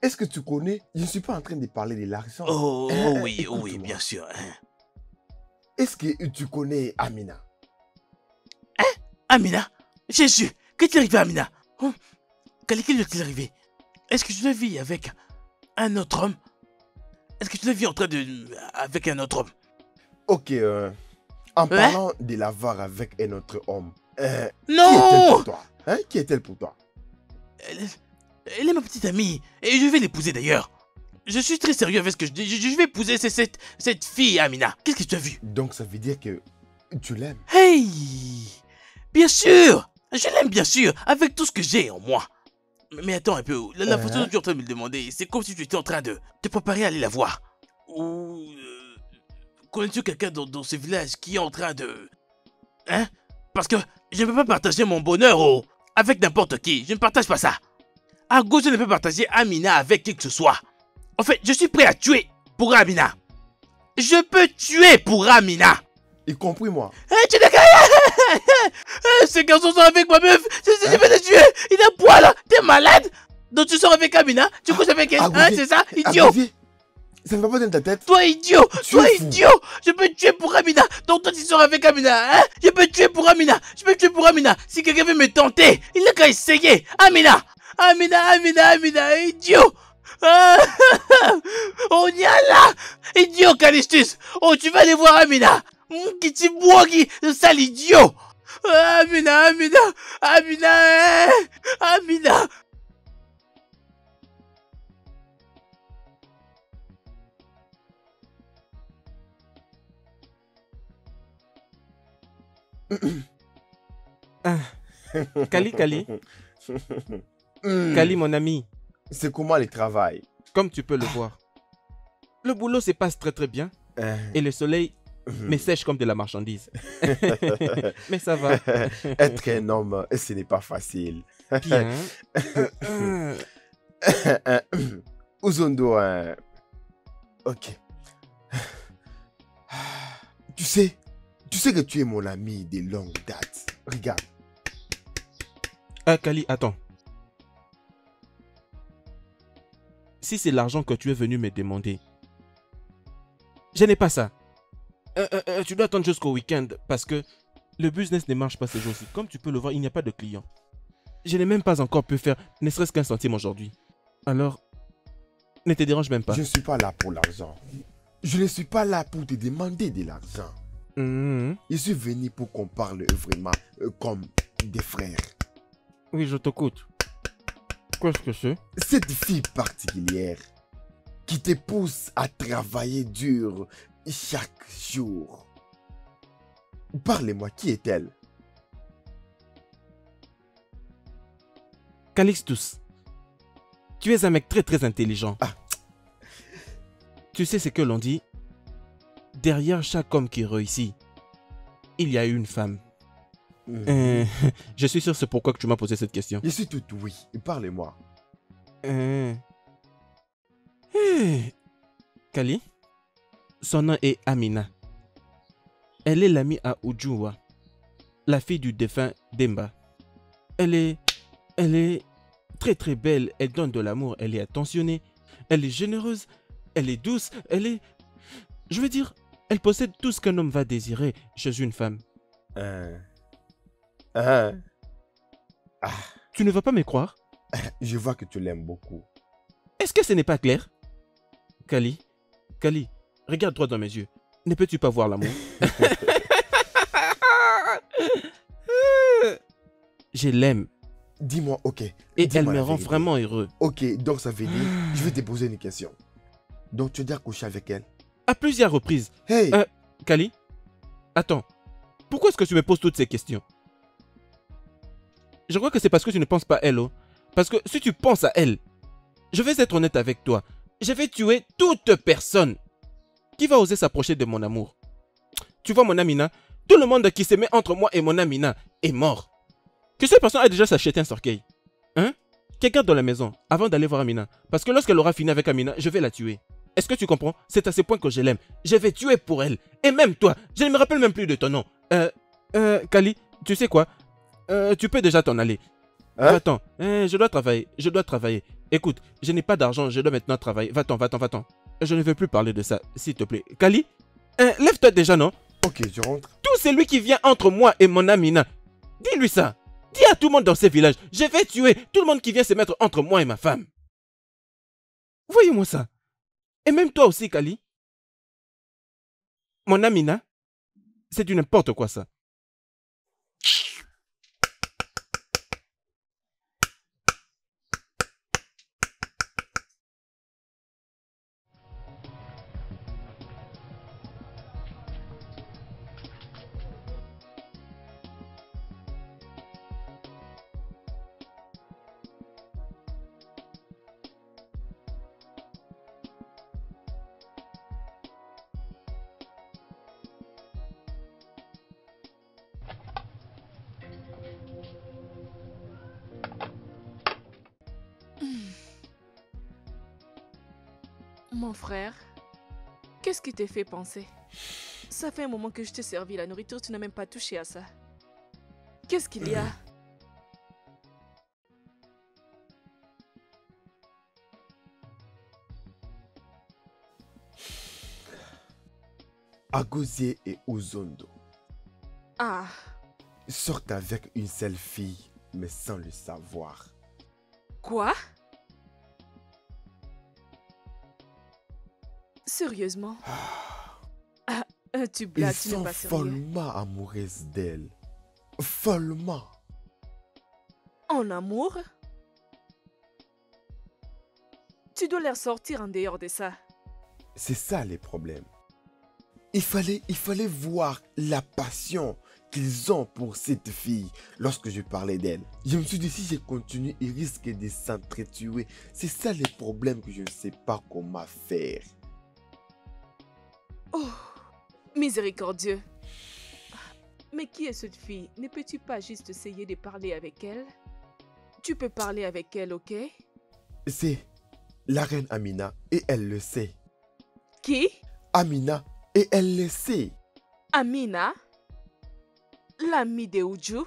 est-ce que tu connais? Je ne suis pas en train de parler de l'argent. Oh oui, Écoute-moi. bien sûr. Est-ce que tu connais Amina? Amina? Jésus, qu'est-il arrivé à Amina? Qu'est-il lui est-il arrivé? Est-ce que tu la vis avec un autre homme? Est-ce que tu la vis en train de... avec un autre homme? Ok, en parlant de la voir avec un autre homme, non! Qui est-elle pour toi? Elle est ma petite amie, et je vais l'épouser d'ailleurs. Je suis très sérieux avec ce que je dis, je vais épouser cette fille, Amina. Qu'est-ce que tu as vu? Donc ça veut dire que tu l'aimes? Hey! Bien sûr! Je l'aime bien sûr, avec tout ce que j'ai en moi. Mais attends un peu, la façon dont tu es en train de me le demander, c'est comme si tu étais en train de te préparer à aller la voir. Ou... connais-tu quelqu'un dans ce village qui est en train de... Hein? Parce que je ne peux pas partager mon bonheur avec n'importe qui, je ne partage pas ça. À gauche, je ne peux partager Amina avec qui que ce soit. En fait, je suis prêt à tuer pour Amina. Je peux tuer pour Amina. Y compris moi. Tu n'es qu'un... Ces garçons sont avec ma meuf. Je vais te tuer. Il est poil. T'es malade. Donc tu sors avec Amina. Tu couches avec elle. Hein, c'est ça, idiot. Ça ne va pas dans ta tête. Toi, idiot. Toi, idiot. Je peux tuer pour Amina. Donc toi, tu sors avec Amina. Hein? Je peux tuer pour Amina. Je peux tuer pour Amina. Si quelqu'un veut me tenter, il n'a qu'à essayer. Amina. Amina, idiot. On y a là. Idiot, Calistus. Oh, tu vas aller voir Amina. Kiti Bouagi, le sale idiot. Amina. Kali. Kali, mon ami. C'est comment le travail? Comme tu peux le voir. Le boulot se passe très très bien. Et le soleil me sèche comme de la marchandise. Mais ça va. Être un homme, ce n'est pas facile. Bien. Uzondo, ok. Tu sais que tu es mon ami de longue date. Regarde. Kali, attends. si c'est l'argent que tu es venu me demander, je n'ai pas ça. Tu dois attendre jusqu'au week-end parce que le business ne marche pas ces jours-ci. Comme tu peux le voir, il n'y a pas de clients. Je n'ai même pas encore pu faire ne serait-ce qu'un centime aujourd'hui. Alors, ne te dérange même pas. Je ne suis pas là pour l'argent. Je ne suis pas là pour te demander de l'argent. Je suis venu pour qu'on parle vraiment comme des frères. Oui, je t'écoute. Qu'est-ce que c'est? Cette fille particulière qui te pousse à travailler dur chaque jour. Parlez-moi, qui est-elle? Calixtus, tu es un mec très très intelligent. Ah. Tu sais ce que l'on dit? Derrière chaque homme qui réussit, il y a une femme. Je suis sûr c'est pourquoi que tu m'as posé cette question. Je suis tout oui. Parlez-moi. Kali, son nom est Amina. Elle est l'amie à Ujua, la fille du défunt Demba. Elle est très très belle, elle donne de l'amour, elle est attentionnée, elle est généreuse, elle est douce, je veux dire, elle possède tout ce qu'un homme va désirer chez une femme. Tu ne vas pas me croire? Je vois que tu l'aimes beaucoup. Est-ce que ce n'est pas clair? Kali, regarde droit dans mes yeux. Ne peux-tu pas voir l'amour? Je l'aime. Dis-moi, ok. Et elle me rend vraiment heureux. Ok, donc ça veut dire, je vais te poser une question. Donc tu as déjà couché avec elle? À plusieurs reprises. Hey! Kali, attends. Pourquoi est-ce que tu me poses toutes ces questions? Je crois que c'est parce que tu ne penses pas à elle. Oh. Parce que si tu penses à elle, je vais être honnête avec toi. Je vais tuer toute personne qui va oser s'approcher de mon amour. Tu vois mon Amina, tout le monde qui se met entre moi et mon Amina est mort. Que cette personne a déjà s'acheté un cercueil. Hein? Quelqu'un dans la maison, avant d'aller voir Amina. Parce que lorsqu'elle aura fini avec Amina, je vais la tuer. Est-ce que tu comprends? C'est à ce point que je l'aime. Je vais tuer pour elle. Et même toi, je ne me rappelle même plus de ton nom. Kali, tu sais quoi? Tu peux déjà t'en aller. Hein? Va-t'en. Je dois travailler. Écoute, je n'ai pas d'argent, je dois maintenant travailler. Va-t'en. Je ne veux plus parler de ça, s'il te plaît. Kali, lève-toi déjà, non? Ok, je rentre. Tout celui qui vient entre moi et mon Amina, dis-lui ça. Dis à tout le monde dans ce village, je vais tuer tout le monde qui vient se mettre entre moi et ma femme. Voyez-moi ça. Et même toi aussi, Kali. Mon Amina, c'est du n'importe quoi ça. Mon frère, qu'est-ce qui t'a fait penser? Ça fait un moment que je t'ai servi la nourriture, tu n'as même pas touché à ça. Qu'est-ce qu'il y a? Agozie et Uzondo Ah, sortent avec une seule fille, mais sans le savoir. quoi? Sérieusement? Tu blagues, Ils tu n'es sont pas sérieux. follement amoureux d'elle. Follement. En amour? Tu dois leur sortir en dehors de ça. C'est ça les problèmes. Il fallait voir la passion qu'ils ont pour cette fille lorsque je parlais d'elle. Je me suis dit, si je continue, ils risquent de s'entretuer. C'est ça les problèmes que je ne sais pas comment faire. Oh, miséricordieux. Mais qui est cette fille? Ne peux-tu pas juste essayer de parler avec elle? Tu peux parler avec elle, ok? C'est la reine Amina et elle le sait. Qui? Amina et elle le sait. Amina? L'amie de Uju?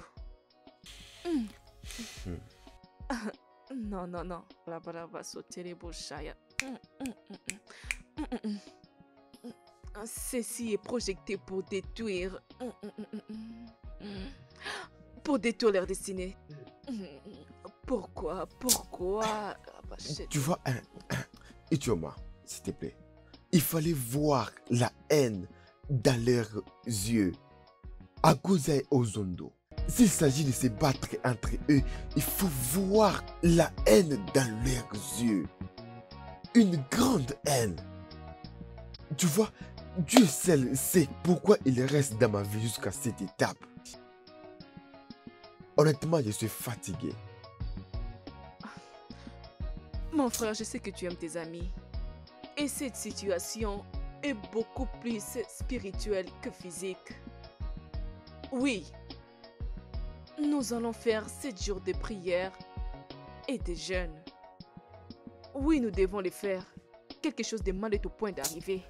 Non. La bara va sauter les bouchaya. Ceci est projeté pour détruire... Pour détruire leur destinée. Pourquoi? Tu vois, Ichoma, s'il te plaît, il fallait voir la haine dans leurs yeux. Agosa et Ozondo. S'il s'agit de se battre entre eux, il faut voir la haine dans leurs yeux. Une grande haine. Tu vois, Dieu seul sait pourquoi il reste dans ma vie jusqu'à cette étape. Honnêtement, je suis fatigué. Mon frère, je sais que tu aimes tes amis. Et cette situation est beaucoup plus spirituelle que physique. Oui, nous allons faire 7 jours de prière et de jeûne. Oui, nous devons les faire. Quelque chose de mal est au point d'arriver.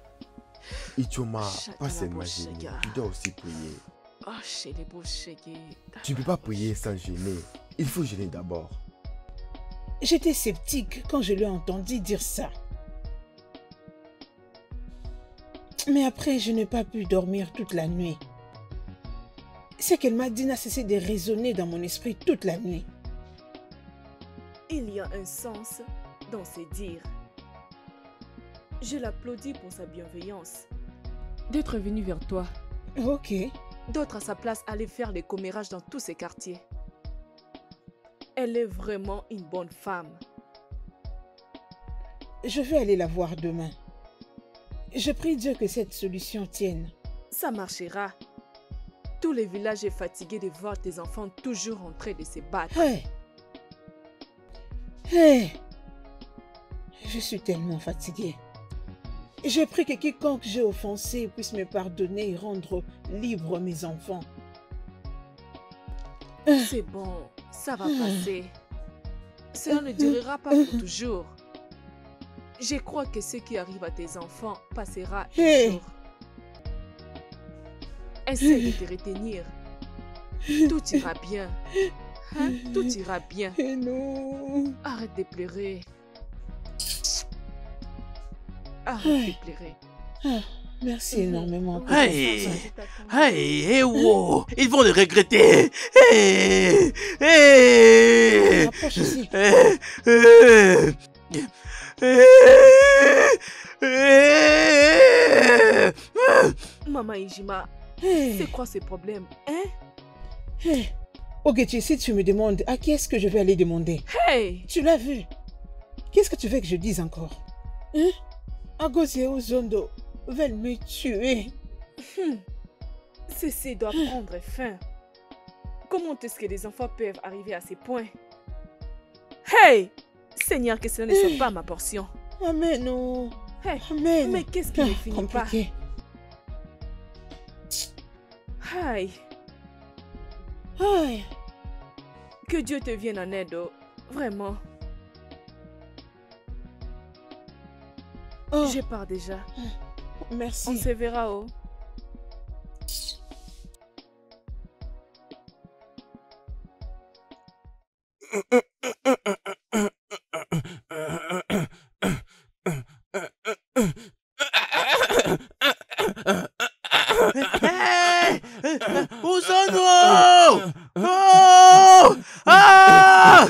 Ichoma, pas s'imaginer, tu dois aussi prier. Oh, chez les beaux chégués. Tu ne peux pas prier sans jeûner. Il faut jeûner d'abord. J'étais sceptique quand je l'ai entendu dire ça. Mais après, je n'ai pas pu dormir toute la nuit. Ce qu'elle m'a dit n'a cessé de résonner dans mon esprit toute la nuit. Il y a un sens dans ses dires. Je l'applaudis pour sa bienveillance. D'être venu vers toi. Ok. D'autres à sa place allaient faire les commérages dans tous ces quartiers. Elle est vraiment une bonne femme. Je vais aller la voir demain. Je prie Dieu que cette solution tienne. Ça marchera. Tout le village est fatigué de voir tes enfants toujours en train de se battre. Je suis tellement fatiguée. Je prie que quiconque j'ai offensé puisse me pardonner et rendre libre mes enfants. C'est bon, ça va passer. Cela ne durera pas pour toujours. Je crois que ce qui arrive à tes enfants passera un jour. Essaye de te retenir. Tout ira bien. Hein? Tout ira bien. Non. Arrête de pleurer. Arrête de pleurer. Merci énormément. Hey, wow, ils vont le regretter. Approche ici. Maman Ijima, c'est quoi ce problème, hein? Ogechi, si tu me demandes, à qui est-ce que je vais aller demander? Hey! Tu l'as vu? Qu'est-ce que tu veux que je dise encore? Hein? Agosi et Ozondo veulent me tuer. Ceci doit prendre fin. Comment est-ce que les enfants peuvent arriver à ces points? Hey! Seigneur, que cela ne soit pas ma portion. Amen, non. Hey, Amen. mais qu'est-ce qui ne finit compliqué. pas? Hey. Aïe. Que Dieu te vienne en aide, oh. Vraiment. Oh. Je pars déjà. Merci. On se verra, oh. Ozondo! Oh! Ah!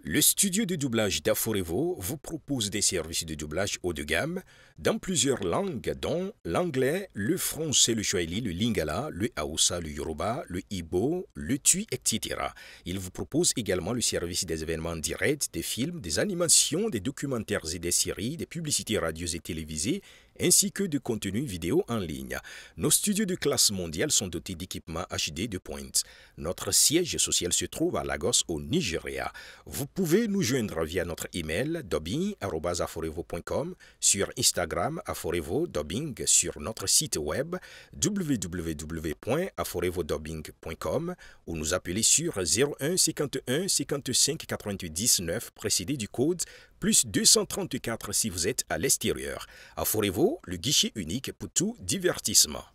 Le studio de doublage d'Aforevo vous propose des services de doublage haut de gamme dans plusieurs langues dont l'anglais, le français, le swahili, le lingala, le hausa, le yoruba, le ibo, le tui, etc. Il vous propose également le service des événements directs, des films, des animations, des documentaires et des séries, des publicités radios et télévisées, ainsi que de contenus vidéo en ligne. Nos studios de classe mondiale sont dotés d'équipements HD de pointe. Notre siège social se trouve à Lagos, au Nigeria. Vous pouvez nous joindre via notre email dubbing@aforevo.com, sur Instagram Aforevo Dubbing, sur notre site web www.aforevodubbing.com ou nous appeler sur 01 51 55 88 19 précédé du code plus 234 si vous êtes à l'extérieur. Aforevo, le guichet unique pour tout divertissement.